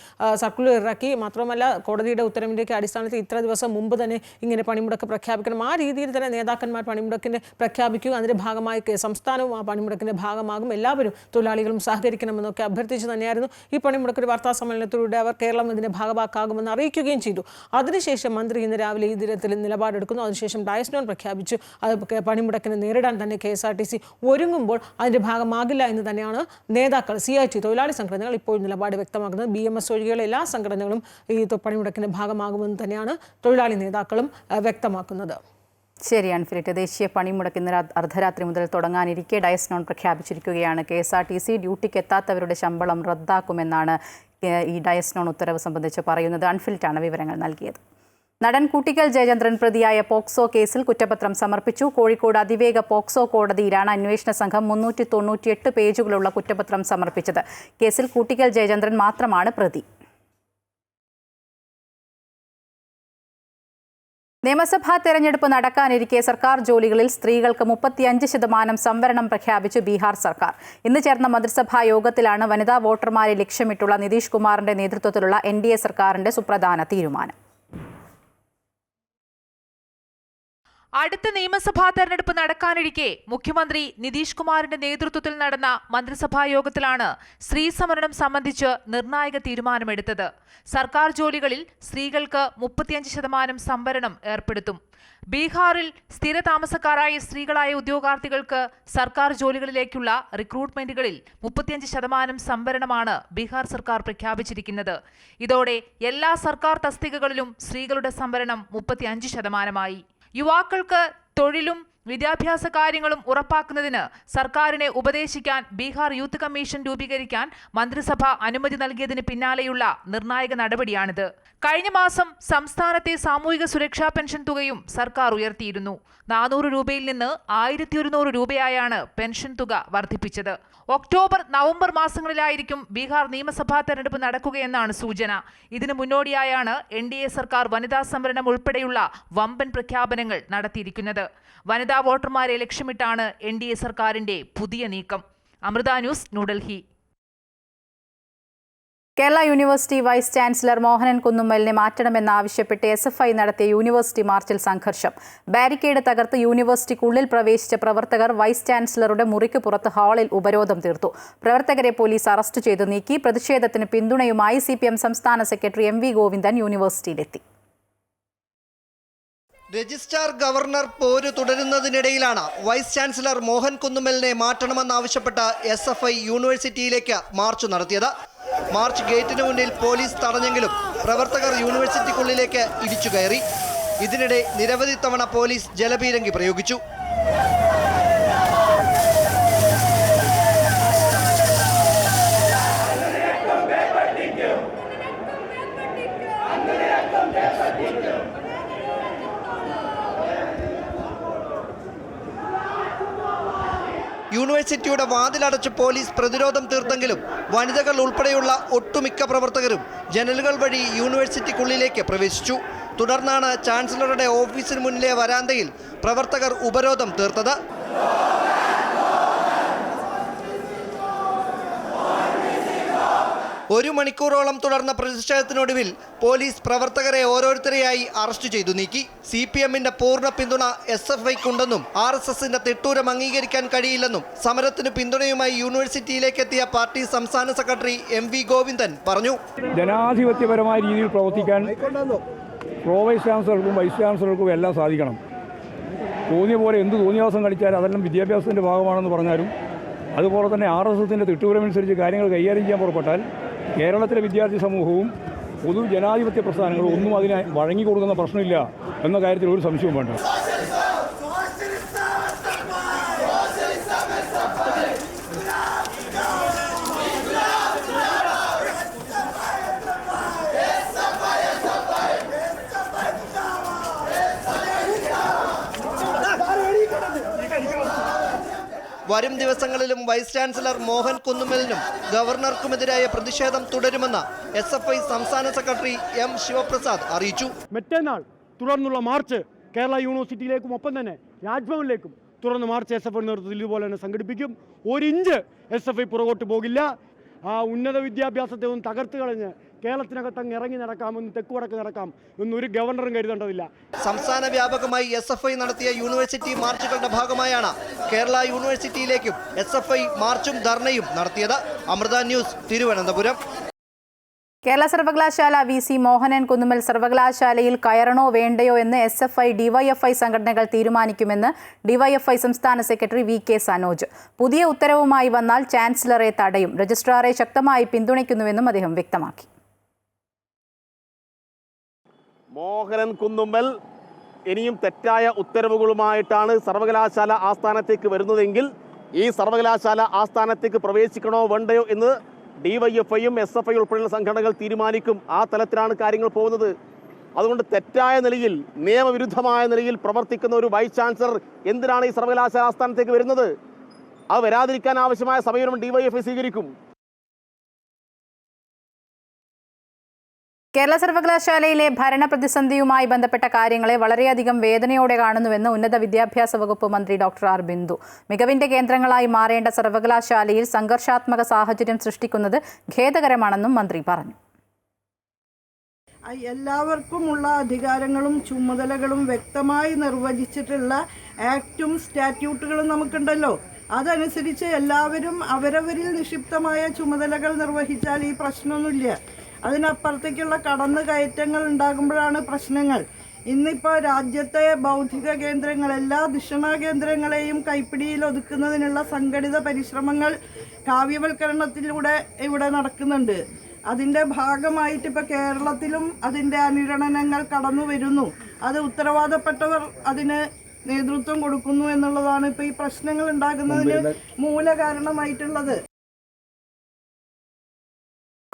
സർക്കുലർ ഇറക്കി, മാത്രമല്ല കോടതിയുടെ ഉത്തരവിൻ്റെയൊക്കെ അടിസ്ഥാനത്തിൽ ഇത്ര ദിവസം മുമ്പ് തന്നെ ഇങ്ങനെ പണിമുടക്ക് പ്രഖ്യാപിക്കണം. ആ രീതിയിൽ തന്നെ നേതാക്കന്മാർ പണിമുടക്കിനെ പ്രഖ്യാപിക്കുക, അതിൻ്റെ ഭാഗമായി സംസ്ഥാനവും ആ പണിമുടക്കിൻ്റെ ഭാഗമാകും, എല്ലാവരും തൊഴിലാളികളും സഹകരിക്കണമെന്നൊക്കെ അഭ്യർത്ഥിച്ചു തന്നെയായിരുന്നു ഈ പണിമുടക്കൊരു വാർത്താ സമ്മേളനത്തിലൂടെ അവർ കേരളം ഇതിൻ്റെ ഭാഗമാക്കാകുമെന്ന് അറിയിക്കുകയും ചെയ്തു. അതിനുശേഷം മന്ത്രി ഇന്ന് രാവിലെ ഈ ദിനത്തിൽ നിലപാടെടുക്കുന്നു. അതിനുശേഷം ഡയസ് നോൺ പ്രഖ്യാപിച്ചു അത് പണിമുടക്കിനെ നേരിടാൻ തന്നെ KSRTC ഒരുങ്ങുമ്പോൾ അതിൻ്റെ ഭാഗമാകില്ല എന്ന് തന്നെയാണ് നേതാക്കൾ, CITU തൊഴിലാളി സംഘടനകൾ ഇപ്പോൾ നിലപാട് വ്യക്തമാക്കുന്നത്. BMS ഒഴികെയുള്ള എല്ലാ സംഘടനകളും ഈ പണിമുടക്കിൻ്റെ ഭാഗമാകുമെന്ന് തന്നെയാണ് തൊഴിലാളി നേതാക്കളും വ്യക്തമാക്കുന്നത്. ശരി അൻഫിലിറ്റ്, ദേശീയ പണിമുടക്ക് ഇന്ന് അർദ്ധരാത്രി മുതൽ തുടങ്ങാനിരിക്കെ ഡയസ് നോൺ പ്രഖ്യാപിച്ചിരിക്കുകയാണ്. KSRTC ഡ്യൂട്ടിക്ക് എത്താത്തവരുടെ ശമ്പളം റദ്ദാക്കുമെന്നാണ് ഈ ഡയസ് നോൺ ഉത്തരവ് സംബന്ധിച്ച് പറയുന്നത്. അൻഫിലിറ്റാണ് വിവരങ്ങൾ നൽകിയത്. നടൻ കൂട്ടിക്കൽ ജയചന്ദ്രൻ പ്രതിയായ പോക്സോ കേസിൽ കുറ്റപത്രം സമർപ്പിച്ചു. കോഴിക്കോട് അതിവേഗ പോക്സോ കോടതിയിലാണ് അന്വേഷണ സംഘം 398 പേജുകളുള്ള കുറ്റപത്രം സമർപ്പിച്ചത്. കേസിൽ കൂട്ടിക്കൽ ജയചന്ദ്രൻ മാത്രമാണ് പ്രതി. നിയമസഭാ തെരഞ്ഞെടുപ്പ് നടക്കാനിരിക്കെ സർക്കാർ ജോലികളിൽ സ്ത്രീകൾക്ക് 35% സംവരണം പ്രഖ്യാപിച്ചു ബീഹാർ സർക്കാർ. ഇന്ന് ചേർന്ന മന്ത്രിസഭാ യോഗത്തിലാണ് വനിതാ വോട്ടർമാരെ ലക്ഷ്യമിട്ടുള്ള നിതീഷ് കുമാറിന്റെ നേതൃത്വത്തിലുള്ള NDA സർക്കാരിന്റെ സുപ്രധാന തീരുമാനം. അടുത്ത നിയമസഭാ തെരഞ്ഞെടുപ്പ് നടക്കാനിരിക്കെ മുഖ്യമന്ത്രി നിതീഷ് കുമാറിന്റെ നേതൃത്വത്തിൽ നടന്ന മന്ത്രിസഭാ യോഗത്തിലാണ് സ്ത്രീ സംവരണം സംബന്ധിച്ച് നിർണായക തീരുമാനമെടുത്തത്. സർക്കാർ ജോലികളിൽ സ്ത്രീകൾക്ക് 35% സംവരണം ഏർപ്പെടുത്തും. ബീഹാറിൽ സ്ഥിര താമസക്കാരായ സ്ത്രീകളായ ഉദ്യോഗാർത്ഥികൾക്ക് സർക്കാർ ജോലികളിലേക്കുള്ള റിക്രൂട്ട്മെന്റുകളിൽ 35% സംവരണമാണ് ബീഹാർ സർക്കാർ പ്രഖ്യാപിച്ചിരിക്കുന്നത്. ഇതോടെ എല്ലാ സർക്കാർ തസ്തികകളിലും സ്ത്രീകളുടെ സംവരണം 35%. യുവാക്കൾക്ക് തൊഴിലും വിദ്യാഭ്യാസ കാര്യങ്ങളും ഉറപ്പാക്കുന്നതിന് സർക്കാരിനെ ഉപദേശിക്കാൻ ബീഹാർ യൂത്ത് കമ്മീഷൻ രൂപീകരിക്കാൻ മന്ത്രിസഭ അനുമതി നൽകിയതിന് പിന്നാലെയുള്ള നിർണായക നടപടിയാണിത്. കഴിഞ്ഞ മാസം സംസ്ഥാനത്തെ സാമൂഹിക സുരക്ഷാ പെൻഷൻ തുകയും സർക്കാർ ഉയർത്തിയിരുന്നു. 400 രൂപയിൽ നിന്ന് 1100 രൂപയായാണ് പെൻഷൻ തുക വർദ്ധിപ്പിച്ചത്. ഒക്ടോബർ, നവംബർ മാസങ്ങളിലായിരിക്കും ബീഹാർ നിയമസഭാ തെരഞ്ഞെടുപ്പ് നടക്കുകയെന്നാണ് സൂചന. ഇതിനു മുന്നോടിയായാണ് NDA സർക്കാർ വനിതാ സംവരണം ഉൾപ്പെടെയുള്ള വമ്പൻ പ്രഖ്യാപനങ്ങൾ നടത്തിയിരിക്കുന്നത്. വനിതാ വോട്ടർമാരെ ലക്ഷ്യമിട്ടാണ് NDA സർക്കാരിന്റെ പുതിയ നീക്കം. Amrita news, New Delhi. Kerala university vice chancellor Mohanan കുന്നുമ്മലിനെ മാറ്റണമെന്നാവശ്യപ്പെട്ട് SFI നടത്തിയ യൂണിവേഴ്സിറ്റി മാർച്ചിൽ സംഘർഷം. ബാരിക്കേഡ് തകർത്ത് യൂണിവേഴ്സിറ്റിക്കുള്ളിൽ പ്രവേശിച്ച പ്രവർത്തകർ വൈസ് ചാൻസലറുടെ മുറിക്ക് പുറത്ത് ഹാളിൽ ഉപരോധം തീർത്തു. പ്രവർത്തകരെ പോലീസ് അറസ്റ്റ് ചെയ്തു നീക്കി. പ്രതിഷേധത്തിന് പിന്തുണയുമായി CPM സംസ്ഥാന സെക്രട്ടറി MV ഗോവിന്ദൻ യൂണിവേഴ്സിറ്റിയിലെത്തി. രജിസ്ട്രാർ ഗവർണർ പോര് തുടരുന്നതിനിടയിലാണ് വൈസ് ചാൻസലർ മോഹൻ കുന്നുമ്മലിനെ മാറ്റണമെന്നാവശ്യപ്പെട്ട് SFI യൂണിവേഴ്സിറ്റിയിലേക്ക് മാർച്ച് നടത്തിയത്. മാർച്ച് ഗേറ്റിന് മുന്നിൽ പോലീസ് തടഞ്ഞെങ്കിലും പ്രവർത്തകർ യൂണിവേഴ്സിറ്റിക്കുള്ളിലേക്ക് ഇടിച്ചു കയറി. ഇതിനിടെ നിരവധി തവണ പോലീസ് ജലപീരങ്കി പ്രയോഗിച്ചു. യൂണിവേഴ്സിറ്റിയുടെ വാതിലടച്ച് പോലീസ് പ്രതിരോധം തീർത്തെങ്കിലും വനിതകൾ ഉൾപ്പെടെയുള്ള ഒട്ടുമിക്ക പ്രവർത്തകരും ജനലുകൾ വഴി യൂണിവേഴ്സിറ്റിക്കുള്ളിലേക്ക് പ്രവേശിച്ചു. തുടർന്നാണ് ചാൻസലറുടെ ഓഫീസിന് മുന്നിലെ വരാന്തയിൽ പ്രവർത്തകർ ഉപരോധം തീർത്തത്. ഒരു മണിക്കൂറോളം തുടർന്ന പ്രതിഷേധത്തിനൊടുവിൽ പോലീസ് പ്രവർത്തകരെ ഓരോരുത്തരെയായി അറസ്റ്റ് ചെയ്തു നീക്കി. CPMന്റെ പൂർണ്ണ പിന്തുണ SFIക്കുണ്ടെന്നും RSSന്റെ തിട്ടൂരം അംഗീകരിക്കാൻ കഴിയില്ലെന്നും സമരത്തിന് പിന്തുണയുമായി യൂണിവേഴ്സിറ്റിയിലേക്ക് എത്തിയ പാർട്ടി സംസ്ഥാന സെക്രട്ടറി MV ഗോവിന്ദൻ പറഞ്ഞു. ജനാധിപത്യപരമായ രീതിയിൽ പ്രവർത്തിക്കാൻ പ്രോ വൈസ് ചാൻസലർക്കും വൈസ് ചാൻസലർക്കും എല്ലാം സാധിക്കണം. തോന്നിയ പോലെ എന്ത് തോന്നിയാസം കളിച്ചാൽ അതെല്ലാം വിദ്യാഭ്യാസത്തിൻ്റെ ഭാഗമാണെന്ന് പറഞ്ഞാലും അതുപോലെ തന്നെ RSSന്റെ തിട്ടൂരമനുസരിച്ച് കാര്യങ്ങൾ കൈകാര്യം ചെയ്യാൻ പുറപ്പെട്ടാൽ കേരളത്തിലെ വിദ്യാർത്ഥി സമൂഹവും പൊതു ജനാധിപത്യ പ്രസ്ഥാനങ്ങളും ഒന്നും അതിനെ വഴങ്ങിക്കൊടുക്കുന്ന പ്രശ്നമില്ല എന്ന കാര്യത്തിൽ ഒരു സംശയവും വേണ്ട. വരും ദിവസങ്ങളിലും വൈസ് ചാൻസലർ മോഹൻ കുന്നുമ്മലിനും ഗവർണർക്കുമെതിരായ പ്രതിഷേധം തുടരുമെന്ന് SFI സംസ്ഥാന സെക്രട്ടറി M ശിവപ്രസാദ് അറിയിച്ചു. മറ്റന്നാൾ തുടർന്നുള്ള മാർച്ച് കേരള യൂണിവേഴ്സിറ്റിയിലേക്കും ഒപ്പം തന്നെ രാജ്ഭവനിലേക്കും തുടർന്ന് മാർച്ച് SFI നേതൃത്വത്തിൽ ഇതുപോലെ തന്നെ സംഘടിപ്പിക്കും. ഒരു ഇഞ്ച് SFI പുറകോട്ട് പോകില്ല. ആ ഉന്നത വിദ്യാഭ്യാസത്തെ ഒന്ന് തകർത്ത് കളഞ്ഞ് കേരളത്തിനകത്ത് അങ്ങ് ഇറങ്ങി നടക്കാമെന്ന് തെക്കുവടക്ക് നടക്കാം എന്നൊരു ഗവർണറും കരുതേണ്ടതില്ല. സംസ്ഥാന വ്യാപകമായി SFI നടത്തിയ യൂണിവേഴ്സിറ്റി മാർച്ചുകളുടെ ഭാഗമായാണ് കേരള യൂണിവേഴ്സിറ്റിയിലേക്കും SFI മാർച്ചും ധർണയും നടത്തിയത്. അമൃത ന്യൂസ്, തിരുവനന്തപുരം. കേരള സർവകലാശാല VC മോഹനൻ കുന്നുമ്മൽ സർവകലാശാലയിൽ കയറണോ വേണ്ടയോ എന്ന് SFI DYFI സംഘടനകൾ തീരുമാനിക്കുമെന്ന് DYFI സംസ്ഥാന സെക്രട്ടറി VK സനോജ്. പുതിയ ഉത്തരവുമായി വന്നാൽ ചാൻസലറെ തടയും. രജിസ്ട്രാറെ ശക്തമായി പിന്തുണയ്ക്കുന്നുവെന്നും അദ്ദേഹം വ്യക്തമാക്കി. മോഹനൻ കുന്നുമ്മൽ ഇനിയും തെറ്റായ ഉത്തരവുകളുമായിട്ടാണ് സർവകലാശാല ആസ്ഥാനത്തേക്ക് വരുന്നതെങ്കിൽ ഈ സർവകലാശാല ആസ്ഥാനത്തേക്ക് പ്രവേശിക്കണോ വേണ്ടയോ എന്ന് DYFIയും SFI ഉൾപ്പെടെയുള്ള സംഘടനകൾ തീരുമാനിക്കും. ആ തലത്തിലാണ് കാര്യങ്ങൾ പോകുന്നത്. അതുകൊണ്ട് തെറ്റായ നിലയിൽ നിയമവിരുദ്ധമായ നിലയിൽ പ്രവർത്തിക്കുന്ന ഒരു വൈസ് ചാൻസലർ എന്തിനാണ് ഈ സർവകലാശാല ആസ്ഥാനത്തേക്ക് വരുന്നത്? അത് വരാതിരിക്കാൻ ആവശ്യമായ സമീപനം DYFI സ്വീകരിക്കും. കേരള സർവകലാശാലയിലെ ഭരണ പ്രതിസന്ധിയുമായി ബന്ധപ്പെട്ട കാര്യങ്ങളെ വളരെയധികം വേദനയോടെ കാണുന്നുവെന്ന് ഉന്നത വിദ്യാഭ്യാസ വകുപ്പ് മന്ത്രി ഡോക്ടർ ആർ ബിന്ദു. മികവിന്റെ കേന്ദ്രങ്ങളായി മാറേണ്ട സർവകലാശാലയിൽ സംഘർഷാത്മക സാഹചര്യം സൃഷ്ടിക്കുന്നത് ഖേദകരമാണെന്നും മന്ത്രി പറഞ്ഞു. എല്ലാവർക്കുമുള്ള അധികാരങ്ങളും ചുമതലകളും വ്യക്തമായി നിർവചിച്ചിട്ടുള്ള ആക്റ്റും സ്റ്റാറ്റ്യൂട്ടുകളും നമുക്കുണ്ടല്ലോ. അതനുസരിച്ച് എല്ലാവരും അവരവരിൽ നിക്ഷിപ്തമായ ചുമതലകൾ നിർവഹിച്ചാൽ ഈ പ്രശ്നമൊന്നുമില്ല. അതിനപ്പുറത്തേക്കുള്ള കടന്നുകയറ്റങ്ങൾ ഉണ്ടാകുമ്പോഴാണ് പ്രശ്നങ്ങൾ. ഇന്നിപ്പോൾ രാജ്യത്തെ ബൗദ്ധിക കേന്ദ്രങ്ങൾ, എല്ലാ ധിഷണാ കേന്ദ്രങ്ങളെയും കൈപ്പിടിയിൽ ഒതുക്കുന്നതിനുള്ള സംഘടിത പരിശ്രമങ്ങൾ കാവ്യവൽക്കരണത്തിലൂടെ ഇവിടെ നടക്കുന്നുണ്ട്. അതിൻ്റെ ഭാഗമായിട്ട് ഇപ്പോൾ കേരളത്തിലും അതിൻ്റെ അനുരണനങ്ങൾ കടന്നു വരുന്നു. അത് ഉത്തരവാദപ്പെട്ടവർ അതിന് നേതൃത്വം കൊടുക്കുന്നു എന്നുള്ളതാണ് ഇപ്പോൾ ഈ പ്രശ്നങ്ങൾ ഉണ്ടാകുന്നതിന് മൂല കാരണമായിട്ടുള്ളത്.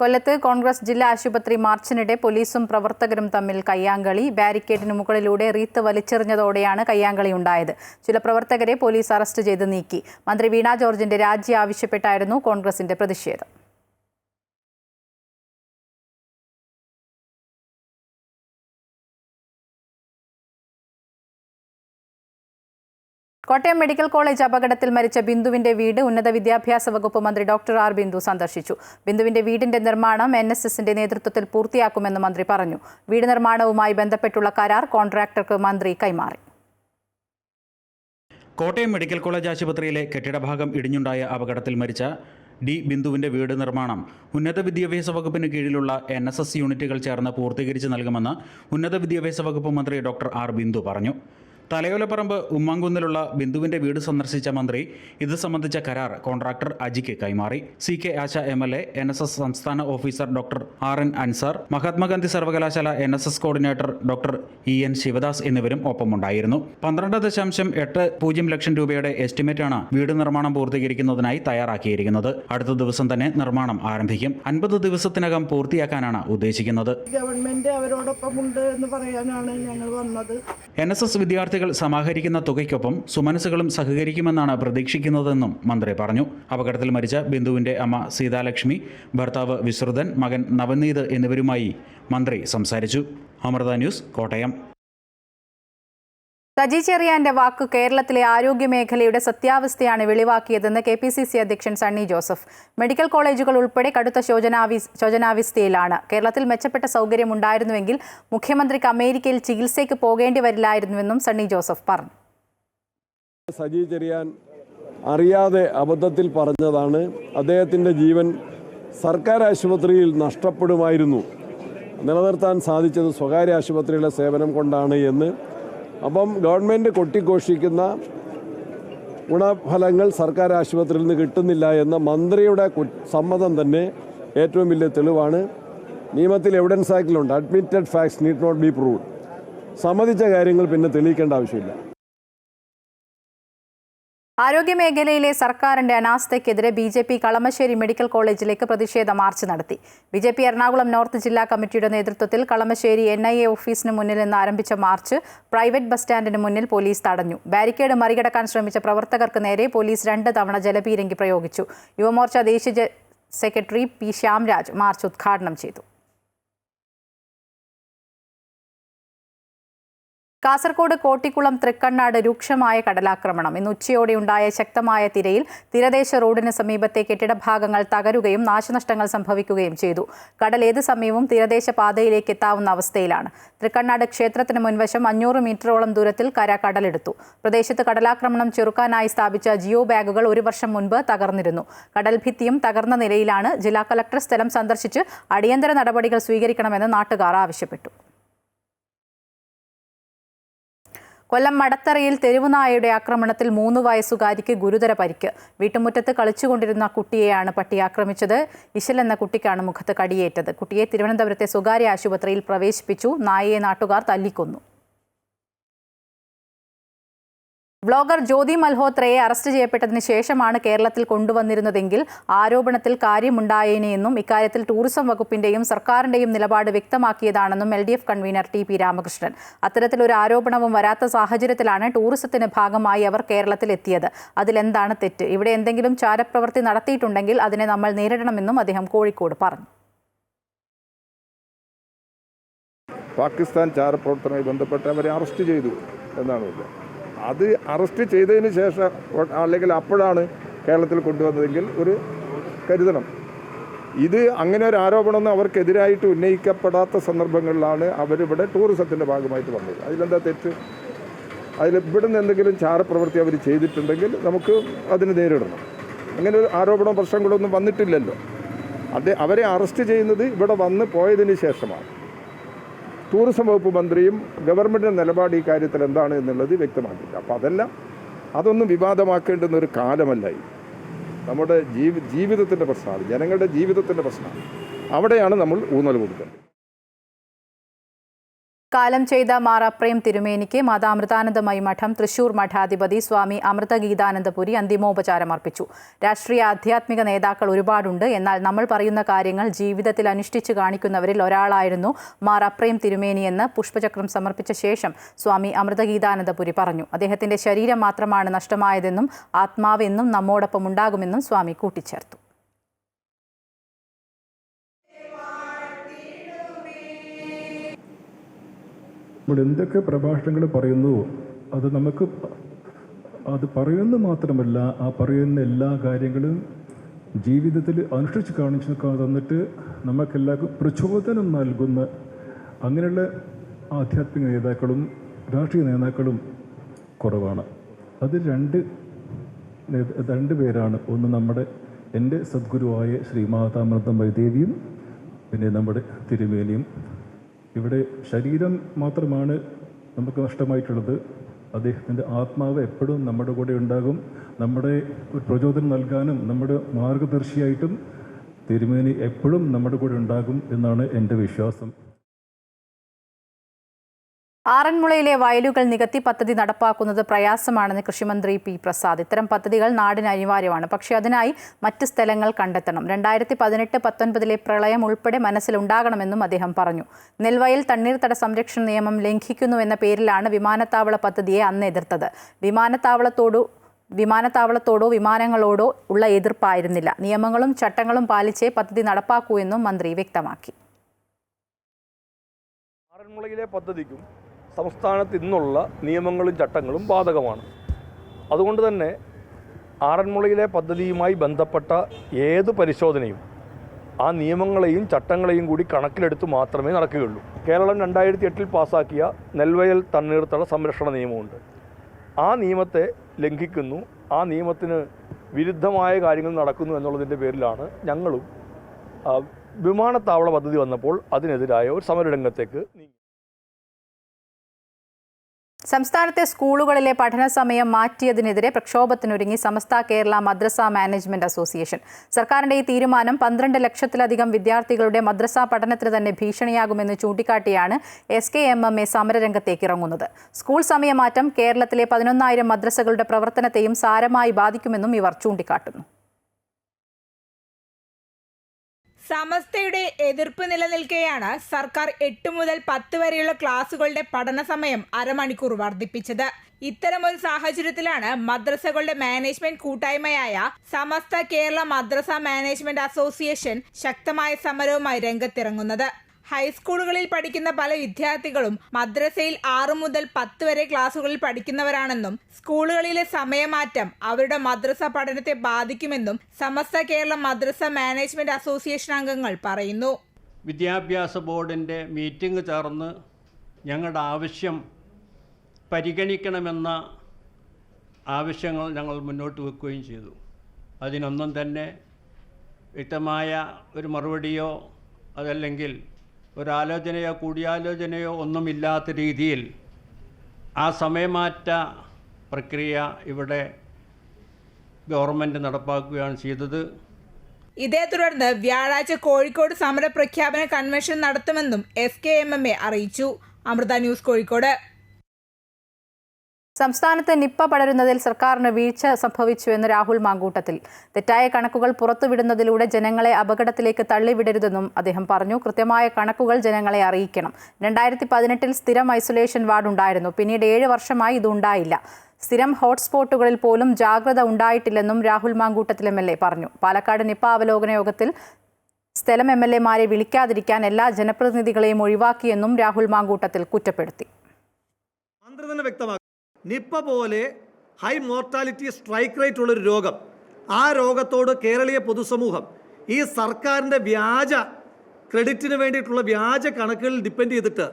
കൊല്ലത്ത് കോൺഗ്രസ് ജില്ലാ ആശുപത്രി മാർച്ചിനിടെ പോലീസും പ്രവർത്തകരും തമ്മിൽ കയ്യാങ്കളി. ബാരിക്കേഡിന് മുകളിലൂടെ റീത്ത് വലിച്ചെറിഞ്ഞതോടെയാണ് കയ്യാങ്കളി ഉണ്ടായത്. ചില പ്രവർത്തകരെ പോലീസ് അറസ്റ്റ് ചെയ്ത് നീക്കി. മന്ത്രി വീണ ജോർജിന്റെ രാജി ആവശ്യപ്പെട്ടായിരുന്നു കോൺഗ്രസിന്റെ പ്രതിഷേധം. കോട്ടയം മെഡിക്കൽ കോളേജ് അപകടത്തിൽ മരിച്ച ബിന്ദുവിന്റെ വീട് ഉന്നത വിദ്യാഭ്യാസ വകുപ്പ് മന്ത്രി ഡോക്ടർ ആർ ബിന്ദു സന്ദർശിച്ചു. ബിന്ദുവിന്റെ വീടിന്റെ നിർമ്മാണം NSSന്റെ നേതൃത്വത്തിൽ പൂർത്തിയാക്കുമെന്ന് മന്ത്രി പറഞ്ഞു. വീട് നിർമ്മാണവുമായി ബന്ധപ്പെട്ടുള്ള കരാർ കോൺട്രാക്ടർക്ക് മന്ത്രി കൈമാറി. കോട്ടയം മെഡിക്കൽ കോളേജ് ആശുപത്രിയിലെ കെട്ടിടഭാഗം ഇടിഞ്ഞുണ്ടായ അപകടത്തിൽ മരിച്ച ബിന്ദുവിന്റെ വീട് നിർമ്മാണം ഉന്നത വിദ്യാഭ്യാസ വകുപ്പിന് കീഴിലുള്ള NSS യൂണിറ്റുകൾ ചേർന്ന് പൂർത്തീകരിച്ച് നൽകുമെന്ന് ഉന്നത വിദ്യാഭ്യാസ വകുപ്പ് മന്ത്രി ഡോക്ടർ ആർ ബിന്ദു പറഞ്ഞു. തലയോലപ്പറമ്പ് ഉമ്മാങ്കുന്നിലുള്ള ബിന്ദുവിന്റെ വീട് സന്ദർശിച്ച മന്ത്രി ഇത് സംബന്ധിച്ച കരാർ കോൺട്രാക്ടർ അജിക്ക് കൈമാറി. CK ആശ MLA, NSS സംസ്ഥാന officer doctor RN Ansar, Mahatma Gandhi സർവകലാശാല NSS coordinator doctor EN Shivadas എന്നിവരും ഒപ്പമുണ്ടായിരുന്നു. 12.80 ലക്ഷം രൂപയുടെ എസ്റ്റിമേറ്റാണ് വീട് നിർമ്മാണം പൂർത്തീകരിക്കുന്നതിനായി തയ്യാറാക്കിയിരിക്കുന്നത്. അടുത്ത ദിവസം തന്നെ നിർമ്മാണം ആരംഭിക്കും. 50 ദിവസത്തിനകം പൂർത്തിയാക്കാനാണ് ഉദ്ദേശിക്കുന്നത്. ഗവൺമെന്റ് അവരോടൊപ്പമുണ്ട് എന്ന് പറയാനാണ് ഞങ്ങൾ വന്നത്. NSS വിദ്യാർത്ഥികൾ സമാഹരിക്കുന്ന തുകയ്ക്കൊപ്പം സുമനസുകളും സഹകരിക്കുമെന്നാണ് പ്രതീക്ഷിക്കുന്നതെന്നും മന്ത്രി പറഞ്ഞു. അപകടത്തിൽ മരിച്ച ബിന്ദുവിന്റെ അമ്മ സീതാലക്ഷ്മി, ഭർത്താവ് വിശ്രുതൻ, മകൻ നവനീത് എന്നിവരുമായി മന്ത്രി സംസാരിച്ചു. അമൃത ന്യൂസ്, കോട്ടയം. സജി ചെറിയാന്റെ വാക്ക് കേരളത്തിലെ ആരോഗ്യമേഖലയുടെ സത്യാവസ്ഥയാണ് വെളിവാക്കിയതെന്ന് KPCC അധ്യക്ഷൻ സണ്ണി ജോസഫ്. മെഡിക്കൽ കോളേജുകൾ ഉൾപ്പെടെ കടുത്ത ശോചനാവസ്ഥയിലാണ്. കേരളത്തിൽ മെച്ചപ്പെട്ട സൗകര്യമുണ്ടായിരുന്നുവെങ്കിൽ മുഖ്യമന്ത്രിക്ക് അമേരിക്കയിൽ ചികിത്സയ്ക്ക് പോകേണ്ടി വരില്ലായിരുന്നുവെന്നും സണ്ണി ജോസഫ് പറഞ്ഞു. സജി ചെറിയാൻ അറിയാതെ അബദ്ധത്തിൽ പറഞ്ഞതാണ്. അദ്ദേഹത്തിൻ്റെ ജീവൻ സർക്കാർ ആശുപത്രിയിൽ നഷ്ടപ്പെടുമായിരുന്നു. നിലനിർത്താൻ സാധിച്ചത് സ്വകാര്യ ആശുപത്രിയിലെ സേവനം കൊണ്ടാണ് എന്ന്. അപ്പം ഗവൺമെൻറ് കൊട്ടിഘോഷിക്കുന്ന ഗുണഫലങ്ങൾ സർക്കാർ ആശുപത്രിയിൽ നിന്ന് കിട്ടുന്നില്ല എന്ന മന്ത്രിയുടെ സമ്മതം തന്നെ ഏറ്റവും വലിയ തെളിവാണ്. നിയമത്തിൽ എവിഡൻസ് ആക്ടിലുണ്ട്, admitted facts need not be proved. സമ്മതിച്ച കാര്യങ്ങൾ പിന്നെ തെളിയിക്കേണ്ട ആവശ്യമില്ല. ആരോഗ്യമേഖലയിലെ സർക്കാരിന്റെ അനാസ്ഥയ്ക്കെതിരെ BJP കളമശ്ശേരി മെഡിക്കൽ കോളേജിലേക്ക് പ്രതിഷേധ മാർച്ച് നടത്തി. BJP എറണാകുളം നോർത്ത് ജില്ലാ കമ്മിറ്റിയുടെ നേതൃത്വത്തിൽ കളമശ്ശേരി NIA ഓഫീസിന് മുന്നിൽ നിന്ന് ആരംഭിച്ച മാർച്ച് പ്രൈവറ്റ് ബസ് സ്റ്റാൻഡിന് മുന്നിൽ പോലീസ് തടഞ്ഞു. ബാരിക്കേഡ് മറികടക്കാൻ ശ്രമിച്ച പ്രവർത്തകർക്ക് നേരെ പോലീസ് 2 തവണ ജലപീരങ്കി പ്രയോഗിച്ചു. യുവമോർച്ച ദേശീയ സെക്രട്ടറി P. ശ്യാംരാജ് മാർച്ച് ഉദ്ഘാടനം ചെയ്തു. കാസർഗോഡ് കോട്ടിക്കുളം തൃക്കണ്ണാട് രൂക്ഷമായ കടലാക്രമണം. ഇന്ന് ഉച്ചയോടെയുണ്ടായ ശക്തമായ തിരയിൽ തീരദേശ റോഡിന് സമീപത്തെ കെട്ടിടഭാഗങ്ങൾ തകരുകയും നാശനഷ്ടങ്ങൾ സംഭവിക്കുകയും ചെയ്തു. കടൽ ഏത് സമയവും തീരദേശ പാതയിലേക്ക് എത്താവുന്ന അവസ്ഥയിലാണ്. തൃക്കണ്ണാട് ക്ഷേത്രത്തിന് മുൻവശം 500 മീറ്ററോളം ദൂരത്തിൽ കര കടലെടുത്തു. പ്രദേശത്ത് കടലാക്രമണം ചെറുക്കാനായി സ്ഥാപിച്ച ജിയോ ബാഗുകൾ 1 വർഷം മുൻപ് തകർന്നിരുന്നു. കടൽ ഭിത്തിയും തകർന്ന നിലയിലാണ്. ജില്ലാ കളക്ടർ സ്ഥലം സന്ദർശിച്ച് അടിയന്തര നടപടികൾ സ്വീകരിക്കണമെന്ന് നാട്ടുകാർ ആവശ്യപ്പെട്ടു. കൊല്ലം മടത്തറയിൽ തെരുവുനായയുടെ ആക്രമണത്തിൽ 3 വയസ്സുകാരിക്ക് ഗുരുതര പരിക്ക്. വീട്ടുമുറ്റത്ത് കളിച്ചുകൊണ്ടിരുന്ന കുട്ടിയെയാണ് പട്ടി ആക്രമിച്ചത്. ഇശൽ എന്ന കുട്ടിക്കാണ് മുഖത്ത് കടിയേറ്റത്. കുട്ടിയെ തിരുവനന്തപുരത്തെ സ്വകാര്യ ആശുപത്രിയിൽ പ്രവേശിപ്പിച്ചു. നായയെ നാട്ടുകാർ തല്ലിക്കൊന്നു. വ്ളോഗർ ജ്യോതി മൽഹോത്രയെ അറസ്റ്റ് ചെയ്യപ്പെട്ടതിന് ശേഷമാണ് കേരളത്തിൽ കൊണ്ടുവന്നിരുന്നതെങ്കിൽ ആരോപണത്തിൽ കാര്യമുണ്ടായേനെയെന്നും ഇക്കാര്യത്തിൽ ടൂറിസം വകുപ്പിന്റെയും സർക്കാരിന്റെയും നിലപാട് വ്യക്തമാക്കിയതാണെന്നും LDF കൺവീനർ TP രാമകൃഷ്ണൻ. അത്തരത്തിലൊരു ആരോപണവും വരാത്ത സാഹചര്യത്തിലാണ് ടൂറിസത്തിന് ഭാഗമായി അവർ കേരളത്തിൽ എത്തിയത്. അതിലെന്താണ് തെറ്റ്? ഇവിടെ എന്തെങ്കിലും ചാരപ്രവൃത്തി നടത്തിയിട്ടുണ്ടെങ്കിൽ അതിനെ നമ്മൾ നേരിടണമെന്നും അദ്ദേഹം കോഴിക്കോട് പറഞ്ഞു. പാകിസ്ഥാൻ ചാരപ്രവർത്തനവുമായി ബന്ധപ്പെട്ട് അവരെ അറസ്റ്റ് ചെയ്തു എന്നാണ്. അത് അറസ്റ്റ് ചെയ്തതിന് ശേഷം അല്ലെങ്കിൽ അപ്പോഴാണ് കേരളത്തിൽ കൊണ്ടുവന്നതെങ്കിൽ ഒരു കരുതണം. ഇത് അങ്ങനെ ഒരു ആരോപണമൊന്നും അവർക്കെതിരായിട്ട് ഉന്നയിക്കപ്പെടാത്ത സന്ദർഭങ്ങളിലാണ് അവരിവിടെ ടൂറിസത്തിൻ്റെ ഭാഗമായിട്ട് വന്നത്. അതിലെന്താ തെറ്റ്? ഇവിടുന്ന് എന്തെങ്കിലും ചാരപ്രവൃത്തി അവർ ചെയ്തിട്ടുണ്ടെങ്കിൽ നമുക്ക് അതിന് നേരിടണം. അങ്ങനെ ഒരു ആരോപണം പ്രശ്നങ്ങളൊന്നും വന്നിട്ടില്ലല്ലോ. അവരെ അറസ്റ്റ് ചെയ്യുന്നത് ഇവിടെ വന്ന് പോയതിന് ശേഷമാണ്. ടൂറിസം വകുപ്പ് മന്ത്രിയും ഗവൺമെൻറ്റിൻ്റെ നിലപാട് ഈ കാര്യത്തിൽ എന്താണ് എന്നുള്ളത് വ്യക്തമാക്കില്ല. അപ്പോൾ അതൊന്നും വിവാദമാക്കേണ്ടുന്ന ഒരു കാലമല്ല. നമ്മുടെ ജീവിതത്തിൻ്റെ പ്രശ്നമാണ്, ജനങ്ങളുടെ ജീവിതത്തിൻ്റെ പ്രശ്നമാണ്. അവിടെയാണ് നമ്മൾ ഊന്നൽ കൊടുക്കേണ്ടത്. കാലം ചെയ്ത മാർ അപ്രേം തിരുമേനിക്ക് മാതാമൃതാനന്ദമയി മഠം തൃശൂർ മഠാധിപതി സ്വാമി അമൃതഗീതാനന്ദപുരി അന്തിമോപചാരം അർപ്പിച്ചു. രാഷ്ട്രീയ ആധ്യാത്മിക നേതാക്കൾ ഒരുപാടുണ്ട്. എന്നാൽ നമ്മൾ പറയുന്ന കാര്യങ്ങൾ ജീവിതത്തിൽ അനുഷ്ഠിച്ചു കാണിക്കുന്നവരിൽ ഒരാളായിരുന്നു മാർ അപ്രേം തിരുമേനിയെന്ന് പുഷ്പചക്രം സമർപ്പിച്ച ശേഷം സ്വാമി അമൃതഗീതാനന്ദപുരി പറഞ്ഞു. അദ്ദേഹത്തിന്റെ ശരീരം മാത്രമാണ് നഷ്ടമായതെന്നും ആത്മാവ് എന്നും നമ്മോടൊപ്പം ഉണ്ടാകുമെന്നും സ്വാമി കൂട്ടിച്ചേർത്തു. നമ്മൾ എന്തൊക്കെ പ്രഭാഷണങ്ങൾ പറയുന്നു അത് നമുക്ക് അത് പറയുന്നത് മാത്രമല്ല, ആ പറയുന്ന എല്ലാ കാര്യങ്ങളും ജീവിതത്തിൽ അനുഷ്ഠിച്ച് കാണിച്ചു തന്നിട്ട് നമുക്കെല്ലാവർക്കും പ്രചോദനം നൽകുന്ന അങ്ങനെയുള്ള ആധ്യാത്മിക നേതാക്കളും രാഷ്ട്രീയ നേതാക്കളും കുറവാണ്. അത് രണ്ട് പേരാണ്. ഒന്ന് എൻ്റെ സദ്ഗുരുവായ ശ്രീ മാതാമൃതമയി ദേവിയും പിന്നെ നമ്മുടെ തിരുമേനിയും. ഇവിടെ ശരീരം മാത്രമാണ് നമുക്ക് നഷ്ടമായിട്ടുള്ളത്. അദ്ദേഹത്തിൻ്റെ ആത്മാവ് എപ്പോഴും നമ്മുടെ കൂടെ ഉണ്ടാകും. നമ്മുടെ ഒരു പ്രചോദനം നൽകാനും നമ്മുടെ മാർഗദർശിയായിട്ടും തിരുമേനി എപ്പോഴും നമ്മുടെ കൂടെ ഉണ്ടാകും എന്നാണ് എൻ്റെ വിശ്വാസം. ആറന്മുളയിലെ വയലുകൾ നികത്തി പദ്ധതി നടപ്പാക്കുന്നത് പ്രയാസമാണെന്ന് കൃഷിമന്ത്രി പി പ്രസാദ്. ഇത്തരം പദ്ധതികൾ നാടിന് അനിവാര്യമാണ്, പക്ഷേ അതിനായി മറ്റ് സ്ഥലങ്ങൾ കണ്ടെത്തണം. 2018-19 പ്രളയം ഉൾപ്പെടെ മനസ്സിലുണ്ടാകണമെന്നും അദ്ദേഹം പറഞ്ഞു. നെൽവയൽ തണ്ണീർത്തട സംരക്ഷണ നിയമം ലംഘിക്കുന്നുവെന്ന പേരിലാണ് വിമാനത്താവള പദ്ധതിയെ അന്ന് എതിർത്തത്. വിമാനത്താവളത്തോടോ വിമാനങ്ങളോടോ ഉള്ള എതിർപ്പായിരുന്നില്ല. നിയമങ്ങളും ചട്ടങ്ങളും പാലിച്ചേ പദ്ധതി നടപ്പാക്കൂ എന്നും മന്ത്രി വ്യക്തമാക്കി. ആറന്മുളയിലെ പദ്ധതിക്കും സംസ്ഥാനത്ത് ഇന്നുള്ള നിയമങ്ങളും ചട്ടങ്ങളും ബാധകമാണ്. അതുകൊണ്ട് തന്നെ ആറന്മുളയിലെ പദ്ധതിയുമായി ബന്ധപ്പെട്ട ഏത് പരിശോധനയും ആ നിയമങ്ങളെയും ചട്ടങ്ങളെയും കൂടി കണക്കിലെടുത്ത് മാത്രമേ നടക്കുകയുള്ളൂ. കേരളം 2008 പാസാക്കിയ നെൽവയൽ തണ്ണീർത്തട സംരക്ഷണ നിയമമുണ്ട്. ആ നിയമത്തെ ലംഘിക്കുന്നു, ആ നിയമത്തിന് വിരുദ്ധമായ കാര്യങ്ങൾ നടക്കുന്നു എന്നുള്ളതിൻ്റെ പേരിലാണ് ഞങ്ങളും വിമാനത്താവള പദ്ധതി വന്നപ്പോൾ അതിനെതിരായ ഒരു സമരരംഗത്തേക്ക് നീങ്ങി. സംസ്ഥാനത്തെ സ്കൂളുകളിലെ പഠന സമയം മാറ്റിയതിനെതിരെ പ്രക്ഷോഭത്തിനൊരുങ്ങി സമസ്ത കേരള മദ്രസ മാനേജ്മെന്റ് അസോസിയേഷൻ. സർക്കാരിന്റെ ഈ തീരുമാനം 12 ലക്ഷത്തിലധികം വിദ്യാർത്ഥികളുടെ മദ്രസ പഠനത്തിന് തന്നെ ഭീഷണിയാകുമെന്ന് ചൂണ്ടിക്കാട്ടിയാണ് SKMMA സമരരംഗത്തേക്ക് ഇറങ്ങുന്നത്. സ്കൂൾ സമയമാറ്റം കേരളത്തിലെ 11,000 മദ്രസകളുടെ പ്രവർത്തനത്തെയും സാരമായി ബാധിക്കുമെന്നും ഇവർ ചൂണ്ടിക്കാട്ടുന്നു. സമസ്തയുടെ എതിർപ്പ് നിലനിൽക്കെയാണ് സർക്കാർ 8 മുതൽ 10 വരെയുള്ള ക്ലാസുകളുടെ പഠന സമയം അരമണിക്കൂർ വർദ്ധിപ്പിച്ചത്. ഇത്തരമൊരു സാഹചര്യത്തിലാണ് മദ്രസകളുടെ മാനേജ്മെന്റ് കൂട്ടായ്മയായ സമസ്ത കേരള മദ്രസ മാനേജ്മെന്റ് അസോസിയേഷൻ ശക്തമായ സമരവുമായി രംഗത്തിറങ്ങുന്നത്. ഹൈസ്കൂളുകളിൽ പഠിക്കുന്ന പല വിദ്യാർത്ഥികളും മദ്രസയിൽ 6 മുതൽ 10 വരെ ക്ലാസുകളിൽ പഠിക്കുന്നവരാണെന്നും സ്കൂളുകളിലെ സമയമാറ്റം അവരുടെ മദ്രസ പഠനത്തെ ബാധിക്കുമെന്നും സമസ്ത കേരള മദ്രസ മാനേജ്മെന്റ് അസോസിയേഷൻ അംഗങ്ങൾ പറയുന്നു. വിദ്യാഭ്യാസ ബോർഡിൻ്റെ മീറ്റിംഗ് ചേർന്ന് ഞങ്ങളുടെ ആവശ്യം പരിഗണിക്കണമെന്ന ആവശ്യങ്ങൾ ഞങ്ങൾ മുന്നോട്ട് വെക്കുകയും ചെയ്തു. അതിനൊന്നും തന്നെ വ്യക്തമായ ഒരു മറുപടിയോ അതല്ലെങ്കിൽ ഒരാലോചനയോ കൂടിയാലോചനയോ ഒന്നുമില്ലാത്ത രീതിയിൽ ആ സമയമാറ്റ പ്രക്രിയ ഇവിടെ ഗവൺമെൻറ് നടപ്പാക്കുകയാണ് ചെയ്തത്. ഇതേ തുടർന്ന് വ്യാഴാഴ്ച കോഴിക്കോട് സമരപ്രഖ്യാപന കൺവെൻഷൻ നടത്തുമെന്നും SKMMA അറിയിച്ചു. അമൃത ന്യൂസ്, കോഴിക്കോട്. സംസ്ഥാനത്ത് നിപ്പ പടരുന്നതിൽ സർക്കാരിന് വീഴ്ച സംഭവിച്ചുവെന്ന് രാഹുൽ മാങ്കൂട്ടത്തിൽ. തെറ്റായ കണക്കുകൾ പുറത്തുവിടുന്നതിലൂടെ ജനങ്ങളെ അപകടത്തിലേക്ക് തള്ളിവിടരുതെന്നും അദ്ദേഹം പറഞ്ഞു. കൃത്യമായ കണക്കുകൾ ജനങ്ങളെ അറിയിക്കണം. 2018 സ്ഥിരം ഐസൊലേഷൻ വാർഡ് ഉണ്ടായിരുന്നു. പിന്നീട് 7 വർഷമായി ഇതുണ്ടായില്ല. സ്ഥിരം ഹോട്ട്സ്പോട്ടുകളിൽ പോലും ജാഗ്രത ഉണ്ടായിട്ടില്ലെന്നും രാഹുൽ മാങ്കൂട്ടത്തിൽ MLA പറഞ്ഞു. പാലക്കാട് നിപ്പ അവലോകന യോഗത്തിൽ സ്ഥലം MLA-മാരെ വിളിക്കാതിരിക്കാൻ എല്ലാ ജനപ്രതിനിധികളെയും ഒഴിവാക്കിയെന്നും രാഹുൽ മാങ്കൂട്ടത്തിൽ കുറ്റപ്പെടുത്തി. നിപ്പ പോലെ ഹൈ മോർട്ടാലിറ്റി സ്ട്രൈക്ക് റേറ്റ് ഉള്ളൊരു രോഗം, ആ രോഗത്തോട് കേരളീയ പൊതുസമൂഹം ഈ സർക്കാരിൻ്റെ വ്യാജ ക്രെഡിറ്റിന് വേണ്ടിയിട്ടുള്ള വ്യാജ കണക്കുകളിൽ ഡിപ്പെൻഡ് ചെയ്തിട്ട്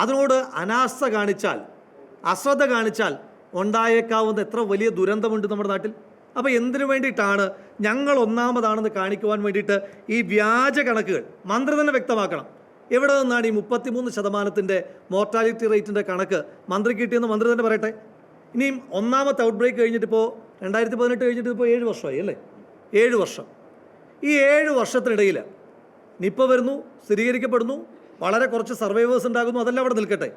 അതിനോട് അനാസ്ഥ കാണിച്ചാൽ, അശ്രദ്ധ കാണിച്ചാൽ ഉണ്ടായേക്കാവുന്ന എത്ര വലിയ ദുരന്തമുണ്ട് നമ്മുടെ നാട്ടിൽ. അപ്പോൾ എന്തിനു വേണ്ടിയിട്ടാണ് ഞങ്ങൾ ഒന്നാമതാണെന്ന് കാണിക്കുവാൻ വേണ്ടിയിട്ട് ഈ വ്യാജ കണക്കുകൾ മന്ത്രി തന്നെ വ്യക്തമാക്കണം. എവിടെ നിന്നാണ് ഈ 33% മോർട്ടാലിറ്റി റേറ്റിൻ്റെ കണക്ക് മന്ത്രി കിട്ടിയെന്ന് മന്ത്രി തന്നെ പറയട്ടെ. ഇനിയും ഒന്നാമത്തെ ഔട്ട് ബ്രേക്ക് കഴിഞ്ഞിട്ടിപ്പോൾ 2018 കഴിഞ്ഞിട്ട് ഇപ്പോൾ 7 വർഷമായി അല്ലേ? 7 വർഷം. ഈ 7 വർഷത്തിനിടയിൽ നിപ്പ വരുന്നു, സ്ഥിരീകരിക്കപ്പെടുന്നു, വളരെ കുറച്ച് സർവൈവേഴ്സ് ഉണ്ടാകുന്നു, അതെല്ലാം അവിടെ നിൽക്കട്ടെ.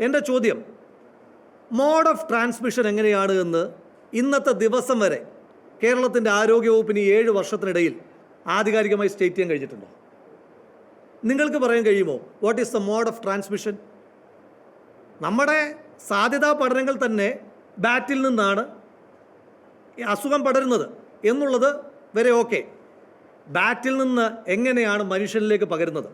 എൻ്റെ ചോദ്യം, മോഡ് ഓഫ് ട്രാൻസ്മിഷൻ എങ്ങനെയാണ് എന്ന് ഇന്നത്തെ ദിവസം വരെ കേരളത്തിൻ്റെ ആരോഗ്യവകുപ്പിന് ഈ 7 വർഷത്തിനിടയിൽ ആധികാരികമായി സ്റ്റേറ്റ് ചെയ്യാൻ കഴിഞ്ഞിട്ടുണ്ടോ? നിങ്ങൾക്ക് പറയാൻ കഴിയുമോ what is the mode of transmission? നമ്മുടെ സാധ്യതാ പഠനങ്ങൾ തന്നെ ബാറ്റിൽ നിന്നാണ് അസുഖം പടരുന്നത് എന്നുള്ളത് വരെ ഓക്കെ. ബാറ്റിൽ നിന്ന് എങ്ങനെയാണ് മനുഷ്യനിലേക്ക് പകരുന്നത്?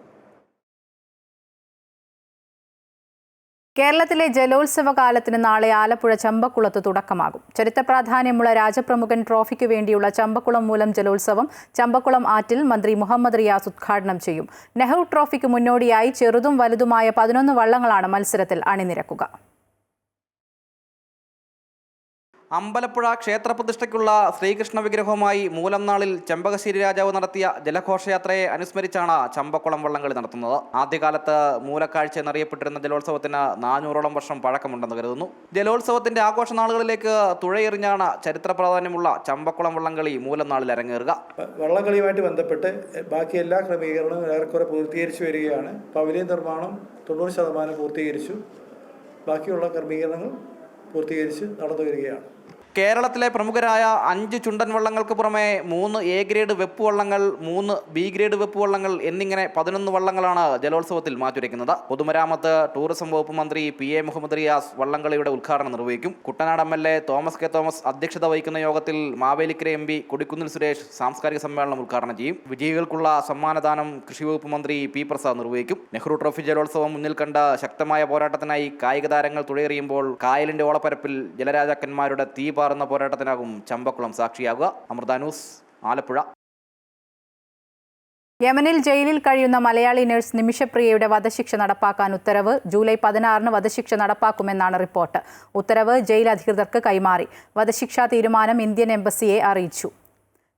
കേരളത്തിലെ ജലോത്സവ കാലത്തിന് നാളെ ആലപ്പുഴ ചമ്പക്കുളത്ത് തുടക്കമാകും. ചരിത്രപ്രാധാന്യമുള്ള രാജപ്രമുഖൻ ട്രോഫിക്ക് വേണ്ടിയുള്ള ചമ്പക്കുളം മൂലം ജലോത്സവം ചമ്പക്കുളം ആറ്റിൽ മന്ത്രി മുഹമ്മദ് റിയാസ് ഉദ്ഘാടനം ചെയ്യും. നെഹ്റു ട്രോഫിക്ക് മുന്നോടിയായി ചെറുതും വലുതുമായ 11 വള്ളങ്ങളാണ് മത്സരത്തിൽ അണിനിരക്കുക. അമ്പലപ്പുഴ ക്ഷേത്രപ്രതിഷ്ഠയ്ക്കുള്ള ശ്രീകൃഷ്ണ വിഗ്രഹവുമായി മൂലംനാളിൽ ചെമ്പകശ്ശേരി രാജാവ് നടത്തിയ ജലഘോഷയാത്രയെ അനുസ്മരിച്ചാണ് ചമ്പക്കുളം വള്ളംകളി നടത്തുന്നത്. ആദ്യകാലത്ത് മൂലക്കാഴ്ച എന്നറിയപ്പെട്ടിരുന്ന ജലോത്സവത്തിന് 400ഓളം വർഷം പഴക്കമുണ്ടെന്ന് കരുതുന്നു. ജലോത്സവത്തിന്റെ ആഘോഷ നാളുകളിലേക്ക് തുഴയെറിഞ്ഞാണ് ചരിത്ര പ്രാധാന്യമുള്ള ചമ്പക്കുളം വള്ളംകളി മൂലംനാളിൽ അരങ്ങേറുക. വള്ളംകളിയുമായിട്ട് ബന്ധപ്പെട്ട് ബാക്കി എല്ലാ ക്രമീകരണവും ഏറെക്കുറെ പൂർത്തീകരിച്ചു വരികയാണ്. പവലിയൻ നിർമ്മാണം 90% പൂർത്തീകരിച്ചു. ബാക്കിയുള്ള ക്രമീകരണങ്ങൾ പൂർത്തീകരിച്ച് നടന്നു വരികയാണ്. കേരളത്തിലെ പ്രമുഖരായ 5 ചുണ്ടൻ വള്ളങ്ങൾക്ക് പുറമെ 3 എ ഗ്രേഡ് വെപ്പ് വള്ളങ്ങൾ, 3 ബി ഗ്രേഡ് വെപ്പ് വള്ളങ്ങൾ എന്നിങ്ങനെ 11 വള്ളങ്ങളാണ് ജലോത്സവത്തിൽ മാറ്റുരയ്ക്കുന്നത്. പൊതുമരാമത്ത് ടൂറിസം വകുപ്പ് മന്ത്രി PA മുഹമ്മദ് റിയാസ് വള്ളംകളിയുടെ ഉദ്ഘാടനം നിർവഹിക്കും. Kuttanad MLA Thomas K Thomas അധ്യക്ഷത വഹിക്കുന്ന യോഗത്തിൽ മാവേലിക്കര MP കൊടിക്കുന്നിൽ സുരേഷ് സാംസ്കാരിക സമ്മേളനം ഉദ്ഘാടനം ചെയ്യും. വിജയികൾക്കുള്ള സമ്മാനദാനം കൃഷി വകുപ്പ് മന്ത്രി P പ്രസാദ് നിർവഹിക്കും. നെഹ്റു ട്രോഫി ജലോത്സവം മുന്നിൽ കണ്ട ശക്തമായ പോരാട്ടത്തിനായി കായിക താരങ്ങൾ തുഴയെറിയുമ്പോൾ കായലിന്റെ ഓളപ്പരപ്പിൽ ജലരാജാക്കന്മാരുടെ തീ പാറുന്ന പോരാട്ടത്തിനാകും ചമ്പക്കുളം സാക്ഷിയാകുക. അമൃത ന്യൂസ്, ആലപ്പുഴ. യമനിൽ ജയിലിൽ കഴിയുന്ന മലയാളി നഴ്സ് നിമിഷപ്രിയയുടെ വധശിക്ഷ നടപ്പാക്കാൻ ഉത്തരവ്. ജൂലൈ 16 വധശിക്ഷ നടപ്പാക്കുമെന്നാണ് റിപ്പോർട്ട്. ഉത്തരവ് ജയിൽ അധികൃതർക്ക് കൈമാറി. വധശിക്ഷാ തീരുമാനം ഇന്ത്യൻ എംബസിയെ അറിയിച്ചു.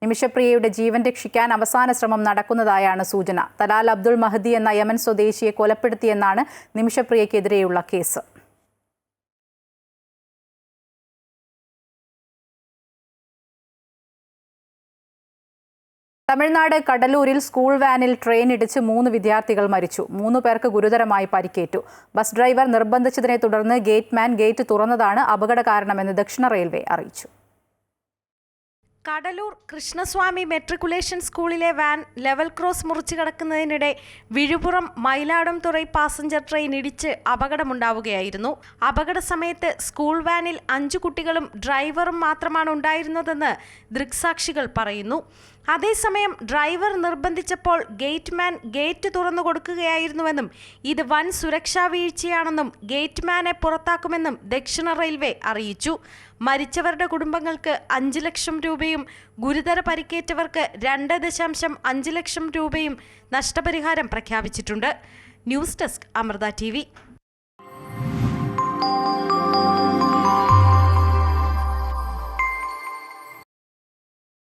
നിമിഷപ്രിയയുടെ ജീവൻ രക്ഷിക്കാൻ അവസാന ശ്രമം നടക്കുന്നതായാണ് സൂചന. തലാൽ അബ്ദുൾ മഹദി എന്ന യമൻ സ്വദേശിയെ കൊലപ്പെടുത്തിയെന്നാണ് നിമിഷപ്രിയക്കെതിരെയുള്ള കേസ്. തമിഴ്നാട് കടലൂരിൽ സ്കൂൾ വാനിൽ ട്രെയിൻ ഇടിച്ച് 3 വിദ്യാർത്ഥികൾ മരിച്ചു. 3 പേർക്ക് ഗുരുതരമായി പരിക്കേറ്റു. ബസ് ഡ്രൈവർ നിർബന്ധിച്ചതിനെ തുടർന്ന് ഗേറ്റ്മാൻ ഗേറ്റ് തുറന്നതാണ് അപകട കാരണമെന്ന് ദക്ഷിണ റെയിൽവേ അറിയിച്ചു. കടലൂർ കൃഷ്ണസ്വാമി മെട്രിക്കുലേഷൻ സ്കൂളിലെ വാൻ ലെവൽ ക്രോസ് മുറിച്ചു കടക്കുന്നതിനിടെ വിഴുപുറം മയിലാടുംതുറൈ പാസഞ്ചർ ട്രെയിൻ ഇടിച്ച് അപകടമുണ്ടാവുകയായിരുന്നു. അപകട സമയത്ത് സ്കൂൾ വാനിൽ 5 കുട്ടികളും ഡ്രൈവറും മാത്രമാണ് ഉണ്ടായിരുന്നതെന്ന് ദൃക്സാക്ഷികൾ പറയുന്നു. അതേസമയം ഡ്രൈവർ നിർബന്ധിച്ചപ്പോൾ ഗേറ്റ്മാൻ ഗേറ്റ് തുറന്നു കൊടുക്കുകയായിരുന്നുവെന്നും ഇത് വൻ സുരക്ഷാ വീഴ്ചയാണെന്നും ഗേറ്റ്മാനെ പുറത്താക്കുമെന്നും ദക്ഷിണ റെയിൽവേ അറിയിച്ചു. മരിച്ചവരുടെ കുടുംബങ്ങൾക്ക് 5 ലക്ഷം രൂപയും ഗുരുതര പരിക്കേറ്റവർക്ക് 2.5 ലക്ഷം രൂപയും നഷ്ടപരിഹാരം പ്രഖ്യാപിച്ചിട്ടുണ്ട്. News desk, Amrita TV.